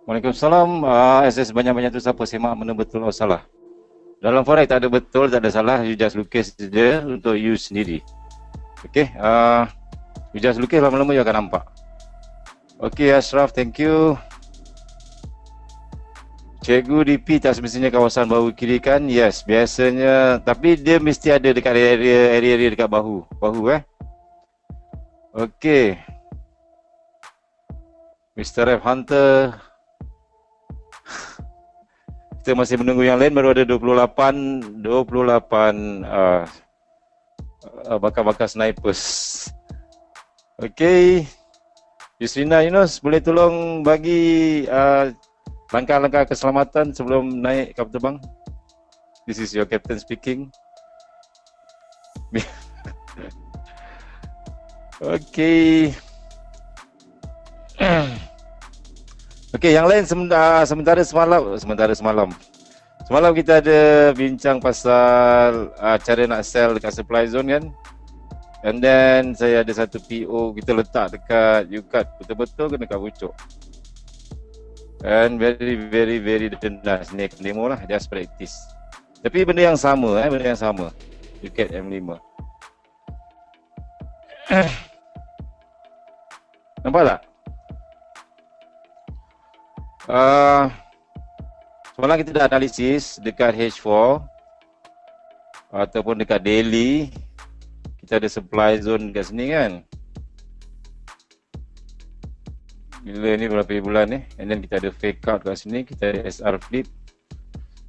Waalaikumsalam. SS banyak-banyak tu siapa semak mana betul atau salah. Dalam forex tak ada betul, tak ada salah. You just lukis je untuk you sendiri. Okay. You just lukis, lama-lama you akan nampak. Okay Ashraf, thank you. Cikgu DP tak semestinya kawasan bahu kiri kan? Yes, biasanya. Tapi dia mesti ada dekat area dekat bahu. Okay. Mr. F Hunter. Kita masih menunggu yang lain, baru ada 28 bakal snipers. Okay. Yusrina Yunus, boleh tolong bagi langkah-langkah keselamatan sebelum naik kapal terbang? This is your captain speaking. Okay. Okay, yang lain sementara semalam. Semalam kita ada bincang pasal cara nak sell dekat supply zone kan. And then saya ada satu PO kita letak dekat UCAT, betul-betul kena kat pucuk. And very dendas ni demo lah, just practice. Tapi benda yang sama UCAT M5. Nampak tak? Semalam kita dah analisis dekat H4 ataupun dekat daily. Kita ada supply zone dekat sini kan. Bila ni berapa bulan ni. And then kita ada fake out kat sini. Kita ada SR flip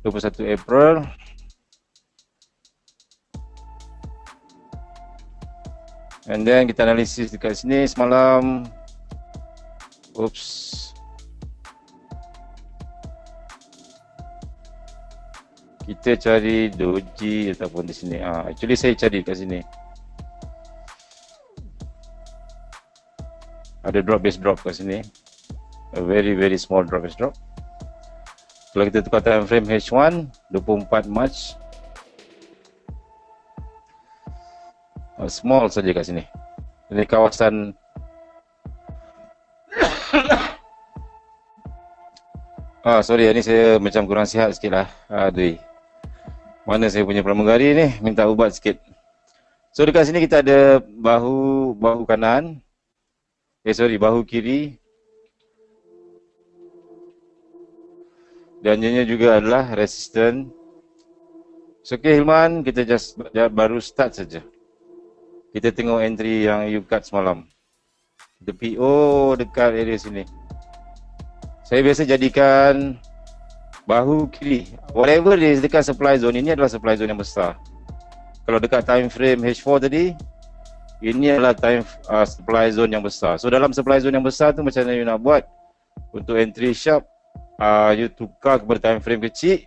21 April. And then kita analisis dekat sini semalam. Oops. Kita cari doji ataupun di sini. Actually saya cari kat sini. Ada drop base drop kat sini. A very small drop base drop. Kalau kita tukar time frame H1 24 March. Small saja kat sini. Ini kawasan sorry, ni saya macam kurang sihat sikit lah. Aduh. Mana saya punya pramugari ni, minta ubat sikit. So dekat sini kita ada bahu kanan. Bahu kiri. Dan dia juga adalah resistant. So okay Hilman, kita just baru start saja. Kita tengok entry yang you cut semalam. The PO dekat area sini. Saya biasa jadikan bahu kiri. Whatever is dekat supply zone, ini adalah supply zone yang besar. Kalau dekat time frame H4 tadi, ini adalah supply zone yang besar. So dalam supply zone yang besar tu macam mana you nak buat? Untuk entry sharp, you tukar kepada time frame kecil.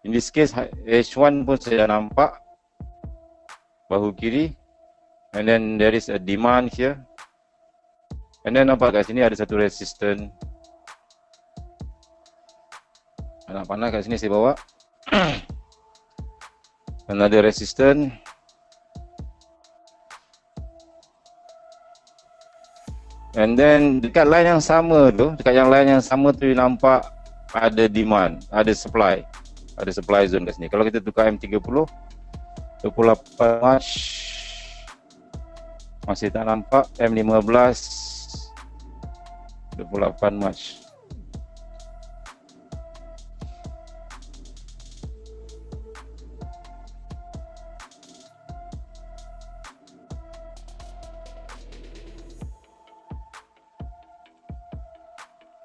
In this case H1 pun saya dah nampak bahu kiri. And then there is a demand here. And then nampak kat sini ada satu resistance. Nak panah kat sini saya bawa. Another resistance. And then dekat line yang sama tu, you nampak ada demand, ada supply zone kat sini. Kalau kita tukar M30 28 March masih tak nampak. M15 28 March.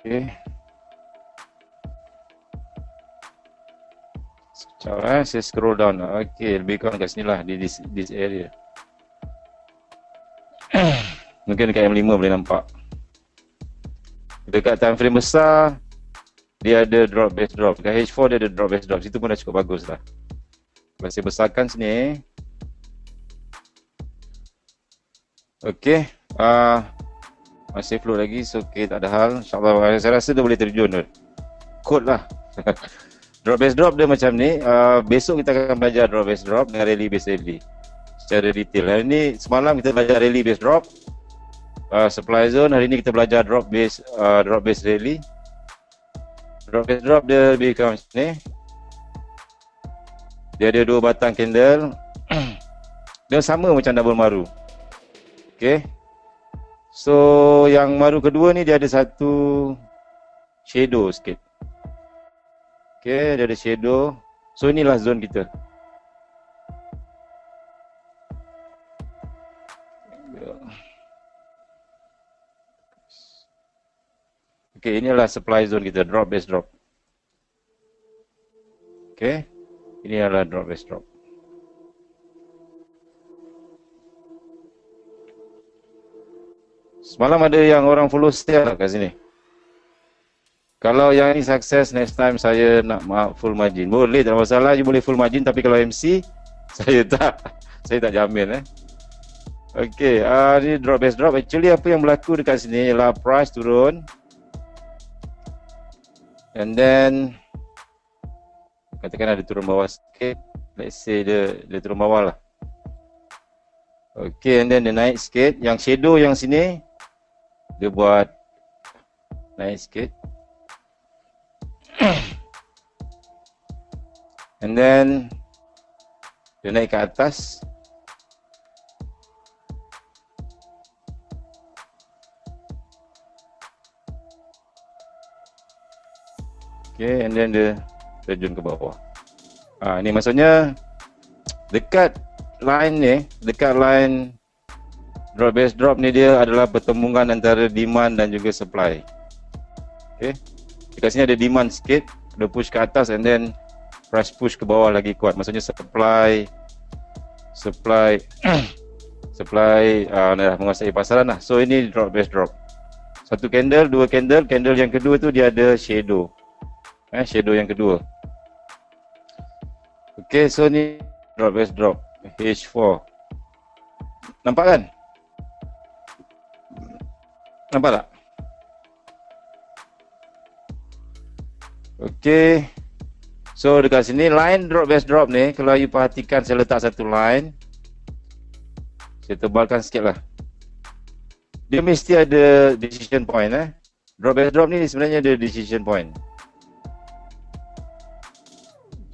Okay. Sekejap saya scroll down. Okay, lebih kurang kat sini lah, di this area. Mungkin dekat M5 boleh nampak. Dekat time frame besar dia ada drop base drop. Dekat H4 dia ada drop base drop. Situ pun dah cukup bagus lah. Kalau saya besarkan sini. Okay. Masih float lagi, so okay, tak ada hal. InsyaAllah saya rasa dia boleh terjun tu. Code lah. Drop base drop dia macam ni. Besok kita akan belajar drop base drop dengan rally base rally secara detail. Hari ni semalam kita belajar rally base drop, supply zone. Hari ni kita belajar drop base rally. Drop base drop dia lebih kurang macam ni. Dia ada 2 batang candle. Dia sama macam double maru. Okay. So yang maru kedua ni dia ada satu shadow sikit. Okay, dia ada shadow. So inilah zone kita. Okay, inilah supply zone kita, drop base drop. Okay, ini adalah drop base drop. Semalam ada yang orang follow sell lah kat sini. Kalau yang ini sukses, next time saya nak full margin. Boleh, tak ada masalah, you boleh full margin. Tapi kalau MC, saya tak jamin. Okay, ni drop base drop. Actually apa yang berlaku dekat sini ialah price turun. And then katakan ada turun bawah sikit. Let's say dia turun bawah lah. Okay, and then dia naik sikit. Yang shadow yang sini dia buat naik sikit. And then dia naik ke atas. Okay, and then dia terjun ke bawah. Ni maksudnya dekat line ni, dekat line drop base drop ni dia adalah pertemuan antara demand dan juga supply. Okay, dekat sini ada demand sikit, dia push ke atas and then price push ke bawah lagi kuat. Maksudnya supply menguasai pasaran lah. So ini drop base drop. Satu candle, 2 candle, candle yang kedua tu dia ada shadow. Shadow yang kedua. Okay, so ni drop base drop H4. Nampak kan? Nampak tak? Okay. So dekat sini line drop base drop ni, kalau you perhatikan saya letak satu line. Saya tebalkan sikit lah. Dia mesti ada decision point. Drop base drop ni sebenarnya ada decision point.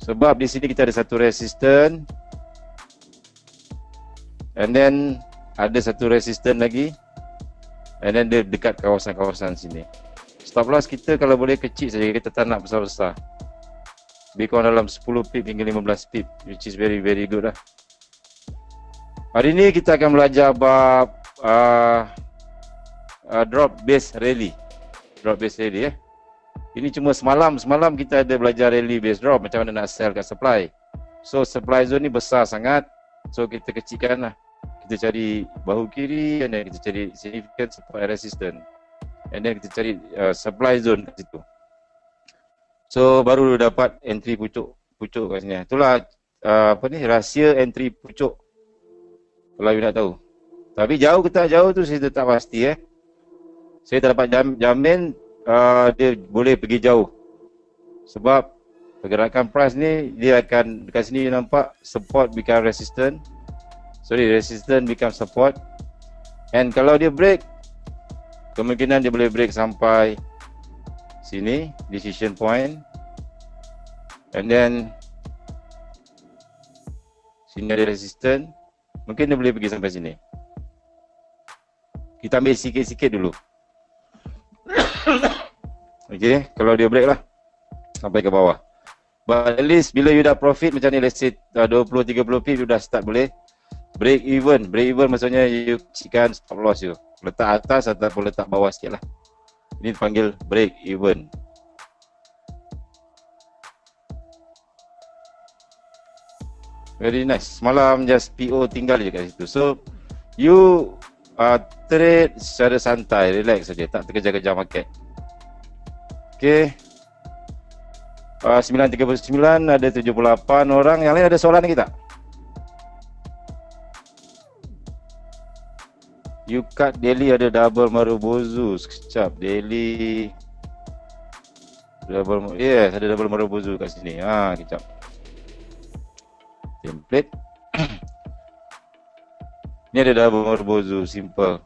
Sebab di sini kita ada satu resistance, and then ada satu resistance lagi, and then dia dekat kawasan-kawasan sini. Stop loss kita kalau boleh kecil saja, kita tak nak besar-besar. Lebih kurang dalam 10 pip hingga 15 pip, which is very very good lah. Hari ni kita akan belajar bab drop base rally. Drop base rally Ini cuma semalam kita ada belajar rally base drop, macam mana nak sell kat supply. So supply zone ni besar sangat, so kita kecilkan lah. Kita cari bahu kiri, and then kita cari significant support and resistance, and then kita cari supply zone kat situ. So baru dapat entry pucuk kat sini. Itulah rahsia entry pucuk, kalau you nak tahu. Tapi jauh ke tak jauh tu saya tak pasti. Saya tak dapat jamin dia boleh pergi jauh. Sebab pergerakan price ni dia akan dekat sini nampak support become resistance. Resistance become support. And kalau dia break, kemungkinan dia boleh break sampai sini, decision point. And then sini ada resistance. Mungkin dia boleh pergi sampai sini. Kita ambil sikit-sikit dulu. Okay, kalau dia break lah sampai ke bawah. But at least bila you dah profit macam ni, let's say 20-30 pip, you dah start boleh break even. Break even maksudnya you kecilkan stop loss you, letak atas ataupun letak bawah sikit lah. Ini dipanggil break even. Very nice. Semalam just PO tinggal je kat situ. So you trade secara santai, relax saja, tak terkejar-kejar market. Okay, 9.39 ada 78 orang. Yang lain ada soalan lagi tak? You cut daily ada double marubozu. Sekejap, daily double, yes, ada double marubozu kat sini. Kejap. Template. Ni ada double marubozu, simple.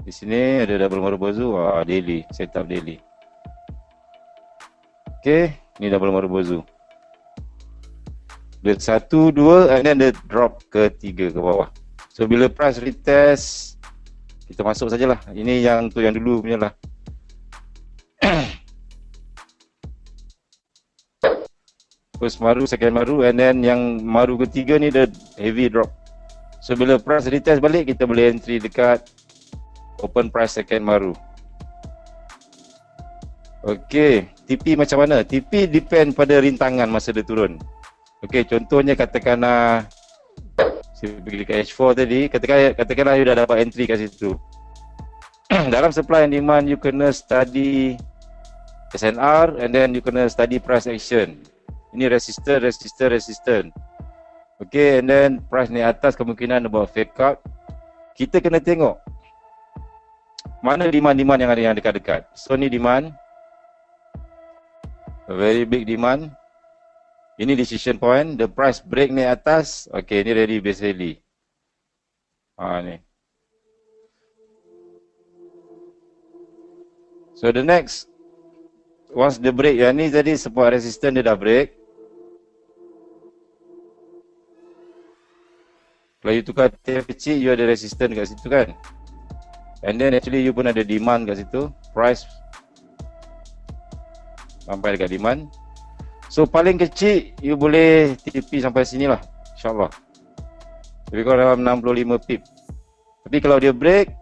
Di sini ada double marubozu, daily, setup daily. Okay, ni double Marubozu. Dia 1, 2 and then dia drop ke 3 ke bawah. So bila price retest, kita masuk sajalah. Ini yang tu yang dulu punya lah. First Maru, second Maru, and then yang Maru ketiga ni dia heavy drop. So bila price retest balik, kita boleh entry dekat open price second Maru. Okay, TP macam mana? TP depend pada rintangan masa dia turun. Okay, contohnya katakanlah saya pergi dekat H4 tadi, katakanlah you dah dapat entry kat situ. Dalam supply and demand, you kena study SNR and then you kena study price action. Ini resistor. Okay, and then price ni atas kemungkinan buat fake out. Kita kena tengok mana demand yang ada yang dekat-dekat. So ni demand, a very big demand. Ini decision point, the price break ni atas. Okay, ni ready base rally. Ni. So the next, once the break, yang ni tadi support resistance dia dah break. Kalau you tukar TF kecil, you ada resistance kat situ kan. And then actually you pun ada demand kat situ. Price sampai dekat demand. So paling kecil you boleh TP sampai sini lah, InsyaAllah. Lebih kurang dalam 65 pip. Tapi kalau dia break,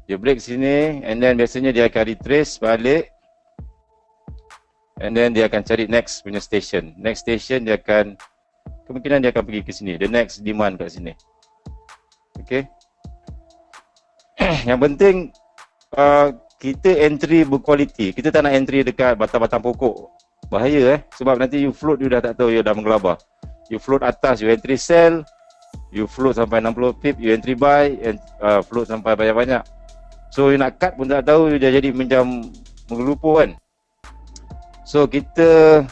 dia break sini, and then biasanya dia akan retrace balik, and then dia akan cari next punya station. Next station dia akan, kemungkinan dia akan pergi ke sini, the next demand kat sini. Okay. Yang penting kita entry berkualiti. Kita tak nak entry dekat batang-batang pokok. Bahaya sebab nanti you float, you dah tak tahu, you dah menggelabah. You float atas, you entry sell, you float sampai 60 pip, you entry buy, and float sampai banyak-banyak. So you nak cut pun tak tahu, you dah jadi macam menggelupur kan. So kita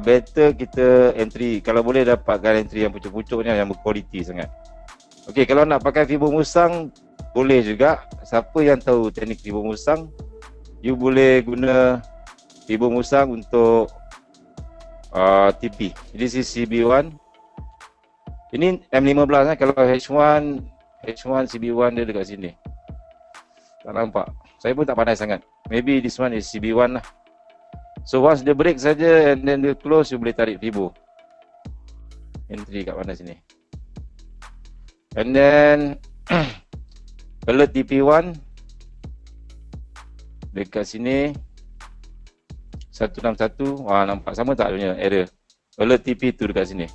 better kita entry, kalau boleh dapatkan entry yang pucuk-pucuknya, yang berkualiti sangat. Okay, kalau nak pakai Fibo Musang boleh juga. Siapa yang tahu teknik Fibo Musang, you boleh guna Fibo Musang untuk TP. Ini CB1. Ini M15 kalau H1 CB1 dia dekat sini. Tak nampak. Saya pun tak pandai sangat. Maybe this one is CB1 lah. So once dia break saja and then dia close, you boleh tarik Fibo. Entry kat mana sini. And then alert TP1 dekat sini 161. Nampak sama tak punya error. Alert TP2 dekat sini.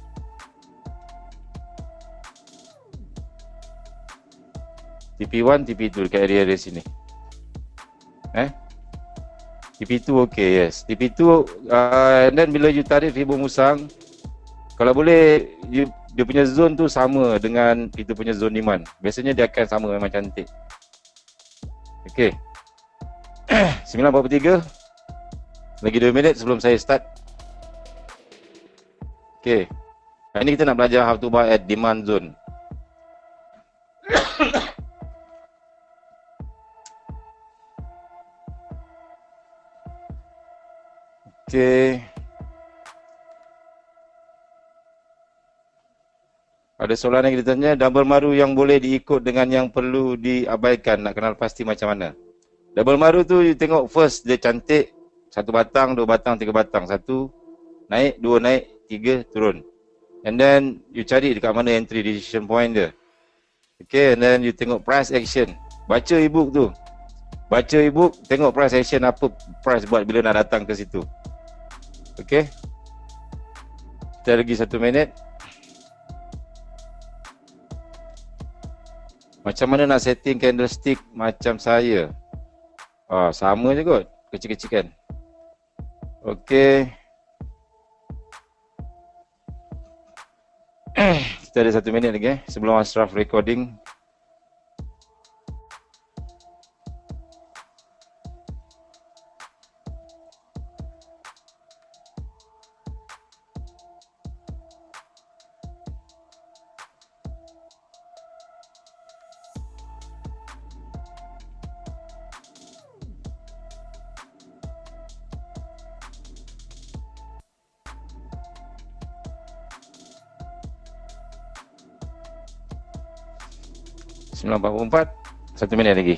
TP1, TP2 dekat area sini. TP2 okay, yes. TP2 and then bila you tarik Fibo Musang, kalau boleh dia punya zone tu sama dengan kita punya zone demand. Biasanya dia akan sama, memang cantik. Okay. 9.43. Lagi 2 minit sebelum saya start. Okay. Hari ni kita nak belajar how to buy at demand zone. Okay. Ada soalan yang kita tanya, double Maru yang boleh diikut dengan yang perlu diabaikan, nak kenal pasti macam mana? Double Maru tu you tengok first dia cantik, 1 batang, 2 batang, 3 batang, 1 naik, 2 naik, 3 turun. And then you cari dekat mana entry decision point dia. Okay, and then you tengok price action. Baca ebook tu. Baca ebook, tengok price action apa price buat bila nak datang ke situ. Okay. Kita lagi 1 minit. Macam mana nak setting candlestick macam saya? Sama je kot, kecil-kecil kan. Okay. Kita ada 1 minit lagi sebelum Ashraf recording. 9.44. 1 minit lagi.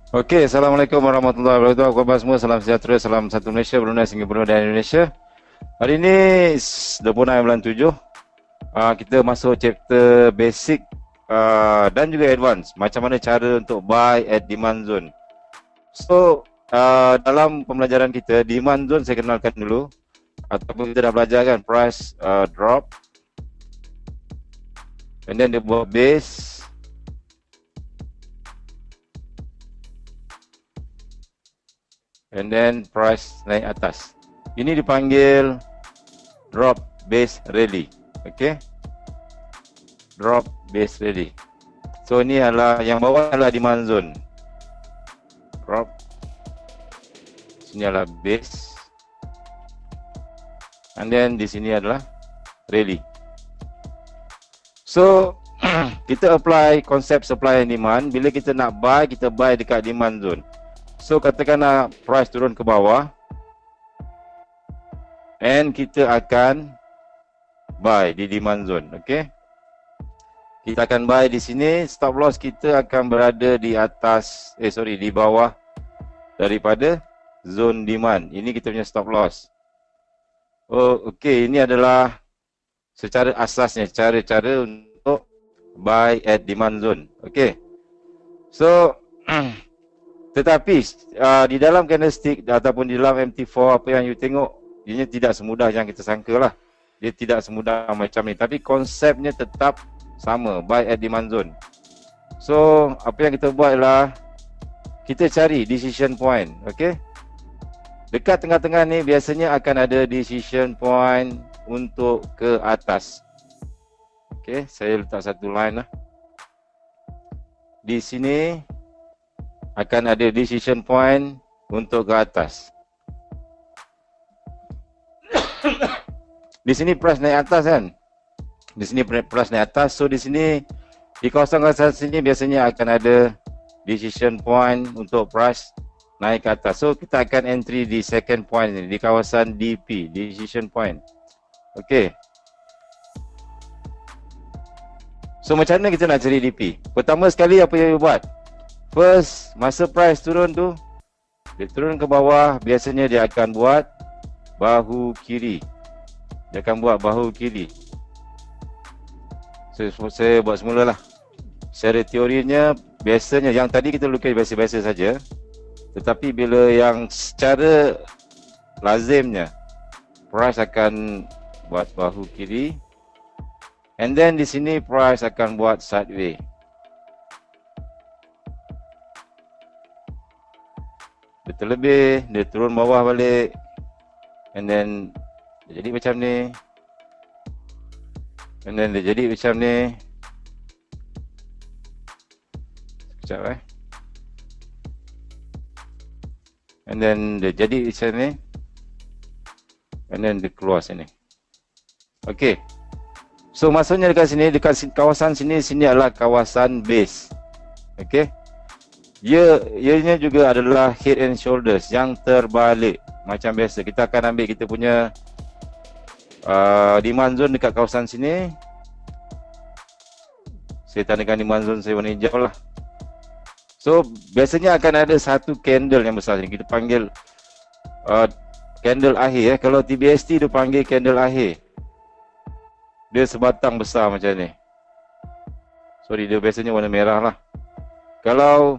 Okey, Assalamualaikum warahmatullahi wabarakatuh. Apa khabar semua? Salam sejahtera, salam satu Malaysia, Brunei, Singapura dan Indonesia. Hari ini 26 bulan 7. Kita masuk chapter basic dan juga advance. Macam mana cara untuk buy at demand zone. So, dalam pembelajaran kita, demand zone saya kenalkan dulu. Ataupun kita dah belajar kan, price drop. And then dia buat base. And then price naik atas. Ini dipanggil drop base rally. Okay, drop base rally. So ini adalah yang bawah adalah demand zone. Drop. Sini adalah base. And then di sini adalah rally. So kita apply konsep supply and demand. Bila kita nak buy, kita buy dekat demand zone. So katakanlah price turun ke bawah, and kita akan buy di demand zone. Okay, kita akan buy di sini. Stop loss kita akan berada di atas, di bawah daripada zone demand. Ini kita punya stop loss. Oh, okay, ini adalah secara asasnya cara-cara untuk buy at demand zone. Okay, so tetapi di dalam candlestick ataupun di dalam MT4, apa yang you tengok, ini tidak semudah yang kita sangka lah. Dia tidak semudah macam ni. Tapi konsepnya tetap sama, buy at demand zone. So, apa yang kita buat ialah kita cari decision point. Okay, dekat tengah-tengah ni biasanya akan ada decision point untuk ke atas. Okay, saya letak satu line lah. Di sini akan ada decision point untuk ke atas. Di sini price naik atas kan? Di sini price naik atas. So di sini, di kawasan-kawasan sini biasanya akan ada decision point untuk price naik ke atas. So kita akan entry di second point ini, di kawasan DP, decision point. Okay. So macam mana kita nak cari DP? Pertama sekali apa yang you buat? First, masa price turun tu, dia turun ke bawah, biasanya dia akan buat bahu kiri. Dia akan buat bahu kiri. Saya buat semula lah. Secara teorinya, biasanya yang tadi kita lukis biasa-biasa saja. Tetapi bila yang secara lazimnya, price akan buat bahu kiri. And then di sini price akan buat sideways. Dia terlebih, dia turun bawah balik, and then dia jadi macam ni, and then dia jadi macam ni. Sekejap and then dia jadi macam ni, and then dia keluar sini. Okay, so maksudnya dekat sini, dekat kawasan sini, sini adalah kawasan base. Okay, ianya juga adalah head and shoulders yang terbalik. Macam biasa, kita akan ambil kita punya demand zone dekat kawasan sini. Saya tandakan demand zone saya warna hijau lah. So biasanya akan ada satu candle yang besar ni, kita panggil candle akhir. Kalau TBST dia panggil candle akhir. Dia sebatang besar macam ni. Sorry, dia biasanya warna merah lah. Kalau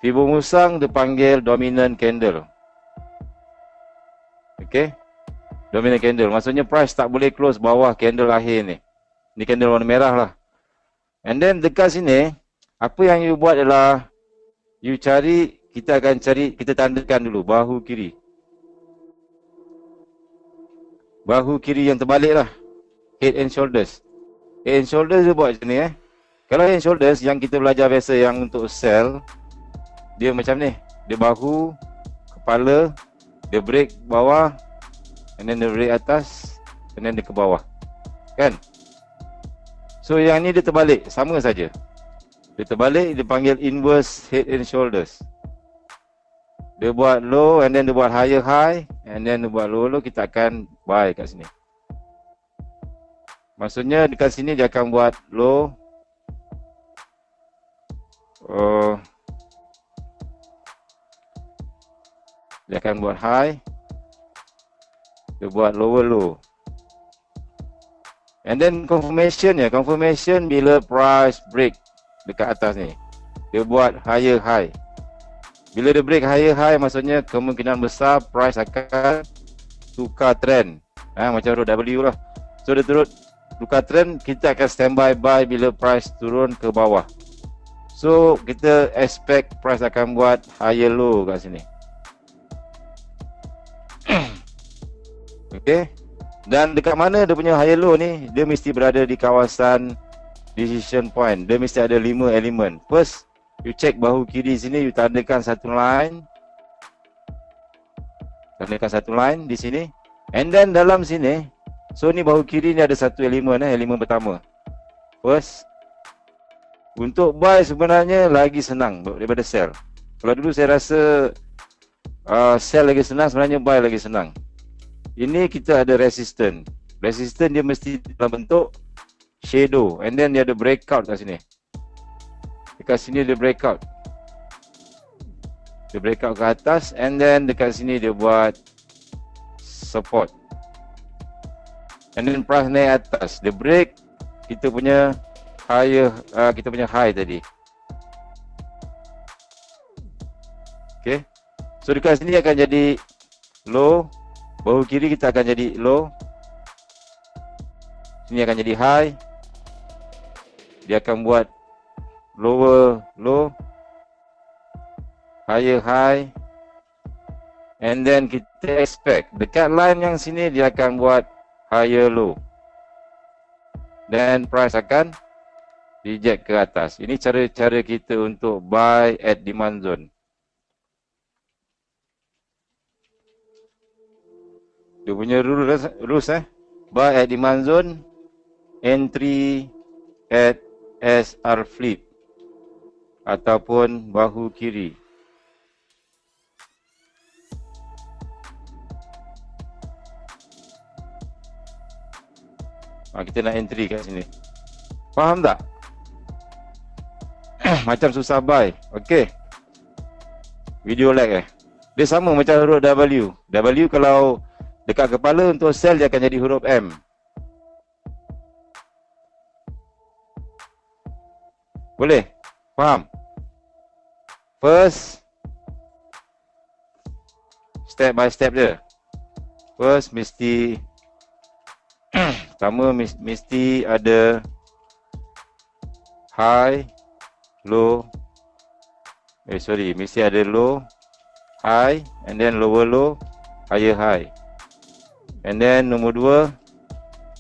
Fibo Musang dia panggil dominant candle. Okay, dominant candle. Maksudnya price tak boleh close bawah candle akhir ni. Ni candle warna merah lah. And then dekat sini, apa yang you buat adalah you cari, kita akan cari, kita tandakan dulu bahu kiri. Bahu kiri yang terbalik lah. Head and shoulders. Head and shoulders dia buat macam ni Kalau head and shoulders yang kita belajar biasa yang untuk sell, dia macam ni. Dia bahu, kepala, dia break bawah, and then dia break atas, and then dia ke bawah. Kan? So yang ni dia terbalik, sama saja. Dia terbalik, dia panggil inverse head and shoulders. Dia buat low and then dia buat higher high and then dia buat low low, kita akan buy kat sini. Maksudnya dekat sini dia akan buat low, dia akan buat high, dia buat lower low. And then confirmation ya, confirmation bila price break dekat atas ni, dia buat higher high. Bila dia break higher high, maksudnya kemungkinan besar price akan tukar trend. Macam root W lah. So dia turut tukar trend, kita akan standby buy bila price turun ke bawah. So kita expect price akan buat higher low kat sini. Okay. Dan dekat mana dia punya higher low ni, dia mesti berada di kawasan decision point. Dia mesti ada 5 elemen. First, you check bahu kiri sini, you tandakan satu line. Tandakan satu line di sini. And then dalam sini, so ni bahu kiri ni ada satu elemen, elemen pertama. First, untuk buy sebenarnya lagi senang daripada sell. Kalau dulu saya rasa sell lagi senang, sebenarnya buy lagi senang. Ini kita ada resistance. Resistance dia mesti dalam bentuk shadow. And then dia ada breakout kat sini. Dekat sini dia breakout. Dia breakout ke atas. And then dekat sini dia buat support. And then price naik atas. Dia break kita punya higher, kita punya high tadi. Okay. So dekat sini akan jadi low. Bahu kiri kita akan jadi low. Sini akan jadi high. Dia akan buat lower low, higher high. And then kita expect dekat line yang sini dia akan buat higher low. Dan price akan reject ke atas. Ini cara-cara kita untuk buy at demand zone. Dia punya rules buy at demand zone, entry at SR flip ataupun bahu kiri. Kita nak entry kat sini. Faham tak? Macam susah buy. Okey. Video lag Dia sama macam huruf W. W kalau dekat kepala untuk sell dia akan jadi huruf M. Boleh? Faham? First, step by step dia. First mesti pertama mesti ada high, low. Mesti ada low, high, and then lower low, higher high. And then nombor 2,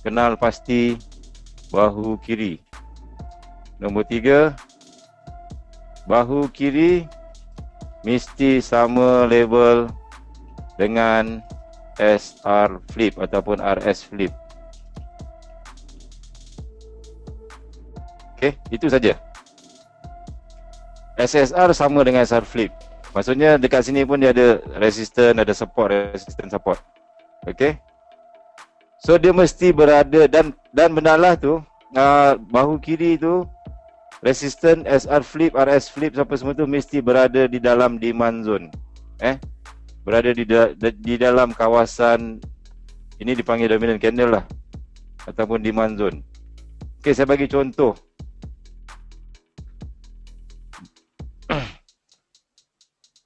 kenal pasti bahu kiri. Nombor 3, bahu kiri mesti sama level dengan SR flip ataupun RS flip. Okay, itu saja. SSR sama dengan SR flip. Maksudnya dekat sini pun dia ada resistance, ada support, resistance support. Okay. So dia mesti berada dan benarlah tu bahu kiri tu resistance, SR flip, RS flip sampai semua tu mesti berada di dalam demand zone. Berada di dalam kawasan ini dipanggil dominant candle lah ataupun demand zone. Okey, saya bagi contoh.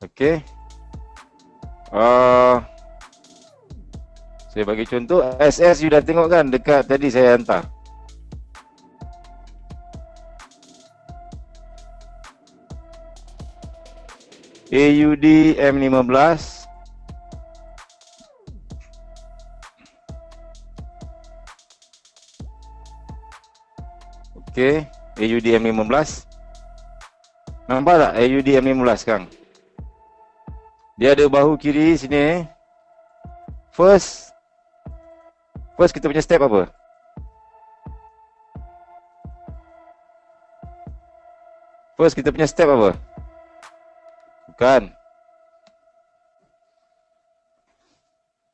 Okey. Saya bagi contoh, SS you dah tengok kan dekat tadi saya hantar. AUD M15. Okey, AUD M15. Nampak tak AUD M15 sekarang? Dia ada bahu kiri sini. First kita punya step apa? First kita punya step apa? Bukan.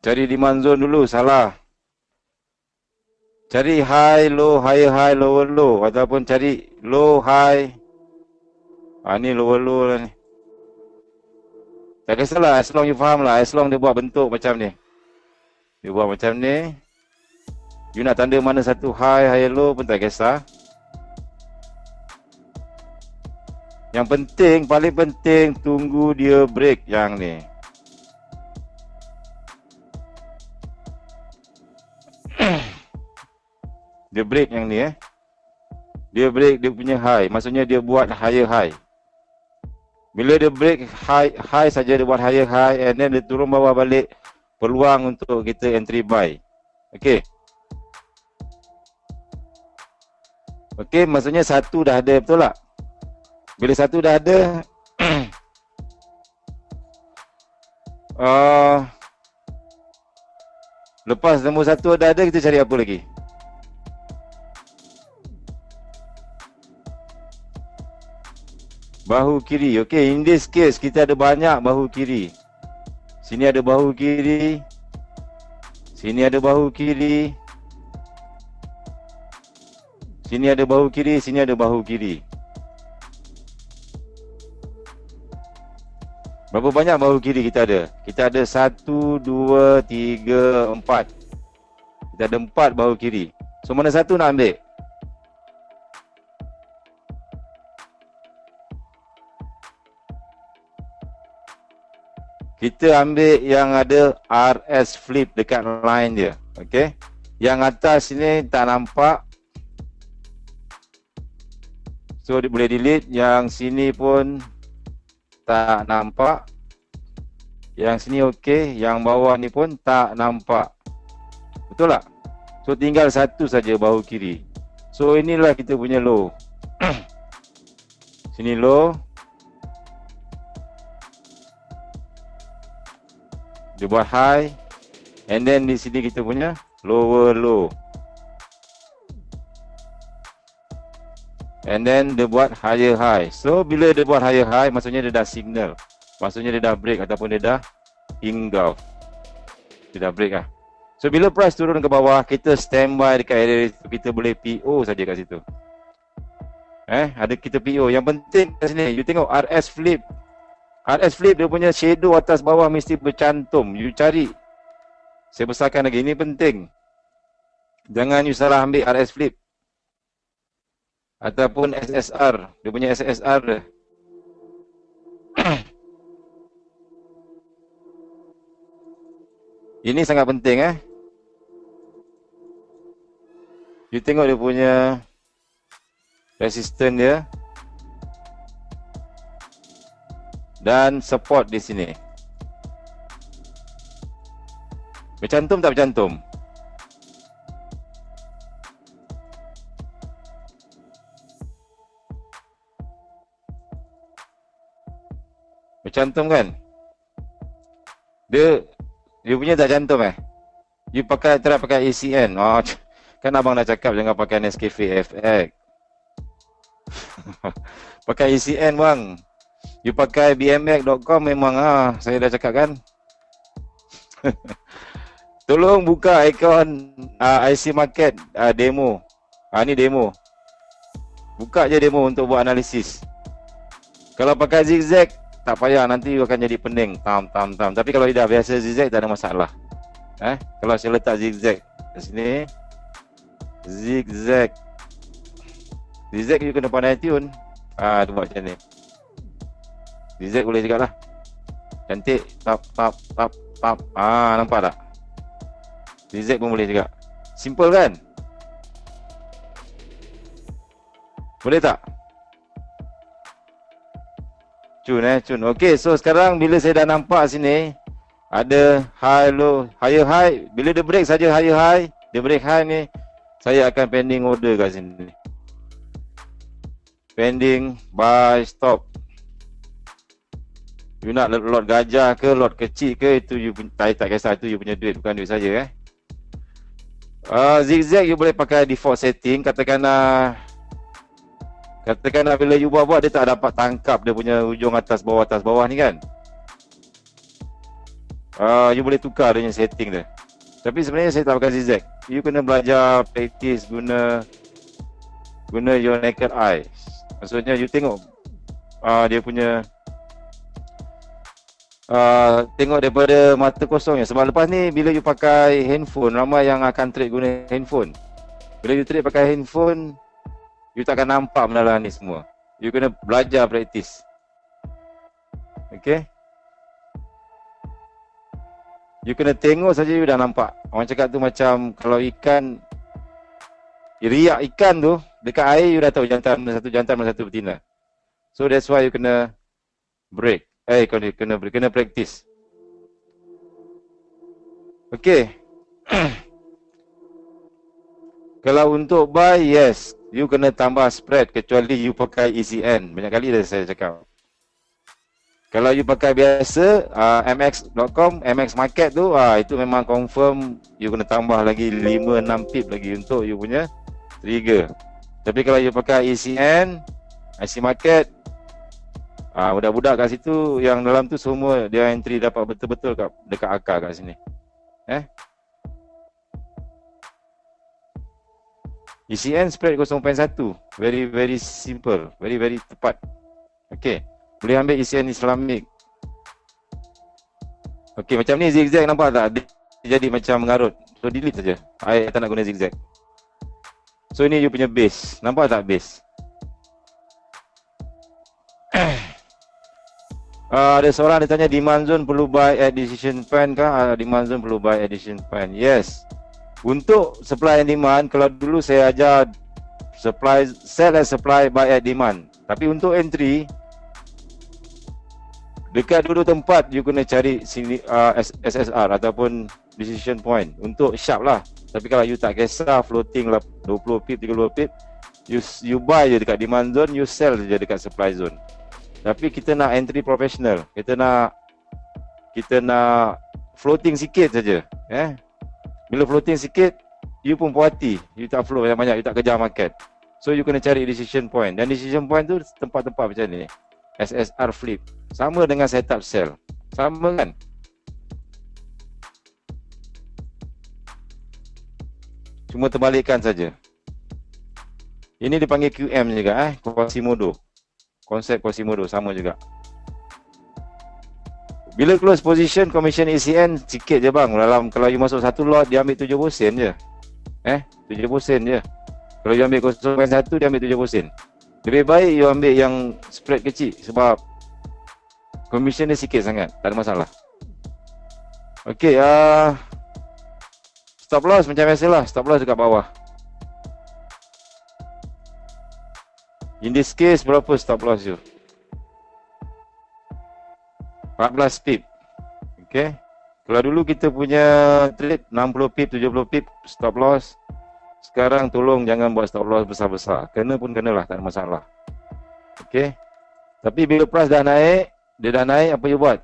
Cari demand zone dulu, salah. Cari high, low, higher high, lower low. Ataupun cari low, high. Ni lower low lah ni. Tak kisahlah, as long you faham lah. As long dia buat bentuk macam ni. Dia buat macam ni. You nak tanda mana satu high, higher low pun tak kisah. Yang penting, paling penting, tunggu dia break yang ni. Dia break yang ni Dia break dia punya high. Maksudnya dia buat higher high. Bila dia break high saja, dia buat higher high, and then dia turun bawah balik, peluang untuk kita entry buy. Okey. Okey, maksudnya satu dah ada, betul tak? Bila satu dah ada, lepas nombor satu dah ada, kita cari apa lagi? Bahu kiri. Okey, in this case kita ada banyak bahu kiri. Sini ada bahu kiri. Sini ada bahu kiri. Sini ada bahu kiri, sini ada bahu kiri. Berapa banyak bahu kiri kita ada? Kita ada 1, 2, 3, 4. Kita ada 4 bahu kiri. So mana satu nak ambil? Kita ambil yang ada RS flip dekat line dia. Okey. Yang atas ni tak nampak. So dia boleh delete. Yang sini pun tak nampak. Yang sini okey. Yang bawah ni pun tak nampak. Betul tak? So tinggal satu saja bahu kiri. So inilah kita punya low. Sini low. Dia buat high, and then di sini kita punya lower low, and then dia buat higher high. So bila dia buat higher high, maksudnya dia dah signal, maksudnya dia dah break ataupun dia dah engulf. Dia dah break lah. So bila price turun ke bawah, kita standby dekat area itu. Kita boleh PO saja kat situ. Ada kita PO. Yang penting kat sini, you tengok RS flip. RS flip dia punya shadow atas bawah mesti bercantum. You cari. Saya besarkan lagi. Ini penting. Jangan you salah ambil RS flip. Ataupun SSR. Dia punya SSR dia. Ini sangat penting You tengok dia punya resistance dia. Dan support di sini. Bercantum tak bercantum? Bercantum kan? Dia punya tak cantum You try pakai ACN. Kan abang dah cakap jangan pakai Nescafe FX. Pakai ACN bang. You pakai bmx.com memang saya dah cakap kan. Tolong buka akaun IC Market demo. Ni demo. Buka je demo untuk buat analisis. Kalau pakai zigzag tak payah, nanti you akan jadi pening. Tam. Tapi kalau dah biasa zigzag tak ada masalah. Kalau saya letak zigzag di sini. Zigzag you kena pandai tune. Tu buat macam ni. Zigzag boleh juga lah. Cantik. Tap. Nampak tak? Zigzag pun boleh juga. Simple kan? Boleh tak? Cun. Okey, so sekarang bila saya dah nampak sini ada high low, higher high. Bila dia break saja higher high, dia break high ni, saya akan pending order kat sini. Pending buy stop. You nak lot gajah ke, lot kecil ke, itu you tak kisah, itu you punya duit, bukan duit saya Zigzag you boleh pakai default setting. Katakanlah bila you buat dia tak dapat tangkap dia punya ujung atas bawah ni kan. You boleh tukar dengan setting dia. Tapi sebenarnya saya tak pakai zigzag. You kena belajar practice guna your naked eyes. Maksudnya you tengok dia punya tengok daripada mata kosongnya. Sebab lepas ni bila you pakai handphone, ramai yang akan trade guna handphone. Bila you trade pakai handphone, you takkan nampak benda lah ni semua. You kena belajar practice. Okay. You kena tengok saja you dah nampak. Orang cakap tu macam kalau ikan, riak ikan tu dekat air, you dah tahu jantan mana satu jantan mana satu betina. So that's why you kena break. Kena practice. Okay. Kalau untuk buy, yes, you kena tambah spread kecuali you pakai ECN. Banyak kali dah saya cakap. Kalau you pakai biasa MX.com, MX Market tu, itu memang confirm you kena tambah lagi 5-6 pip lagi untuk you punya trigger. Tapi kalau you pakai ECN, IC Market, budak-budak kat situ yang dalam tu semua dia entry dapat betul-betul dekat akar kat sini. ECN spread 0.1. Very simple, very tepat. Okay. Boleh ambil ECN Islamic. Okey, macam ni zigzag nampak tak? Dia jadi macam mengarut. So delete saja. I tak nak guna zigzag. So ini you punya base. Nampak tak base? Ada seorang dia tanya demand zone perlu buy at decision point kah? Demand zone perlu buy at decision point. Yes. Untuk supply and demand, kalau dulu saya ajar sell as supply, buy at demand. Tapi untuk entry, dekat dua tempat you kena cari SSR ataupun decision point untuk sharp lah. Tapi kalau you tak kisah floating lah 20 pip, 30 pip, you buy je dekat demand zone, you sell je dekat supply zone. Tapi kita nak entry professional. Kita nak floating sikit saja. Bila floating sikit, you pun puas hati. You tak flow banyak-banyak, you tak kejar market. So you kena cari decision point. Dan decision point tu tempat-tempat macam ni. SSR flip. Sama dengan setup sell. Sama kan? Cuma terbalikkan saja. Ini dipanggil QM juga Quasimodo. Konsep Quasimodo sama juga. Bila close position commission ECN sikit je bang. Kalau you masuk satu lot dia ambil 70 sen je. 70 sen je. Kalau you ambil 0.1 dia ambil 70 sen. Lebih baik you ambil yang spread kecil sebab commission dia sikit sangat, tak ada masalah. Okey, stop loss macam biasalah, stop loss dekat bawah. In this case berapa stop loss you? 14 pip. Okey. Kalau dulu kita punya trade 60 pip, 70 pip stop loss. Sekarang tolong jangan buat stop loss besar-besar. Kena pun kenalah, tak ada masalah. Okey. Tapi bila price dah naik, dia dah naik, apa you buat?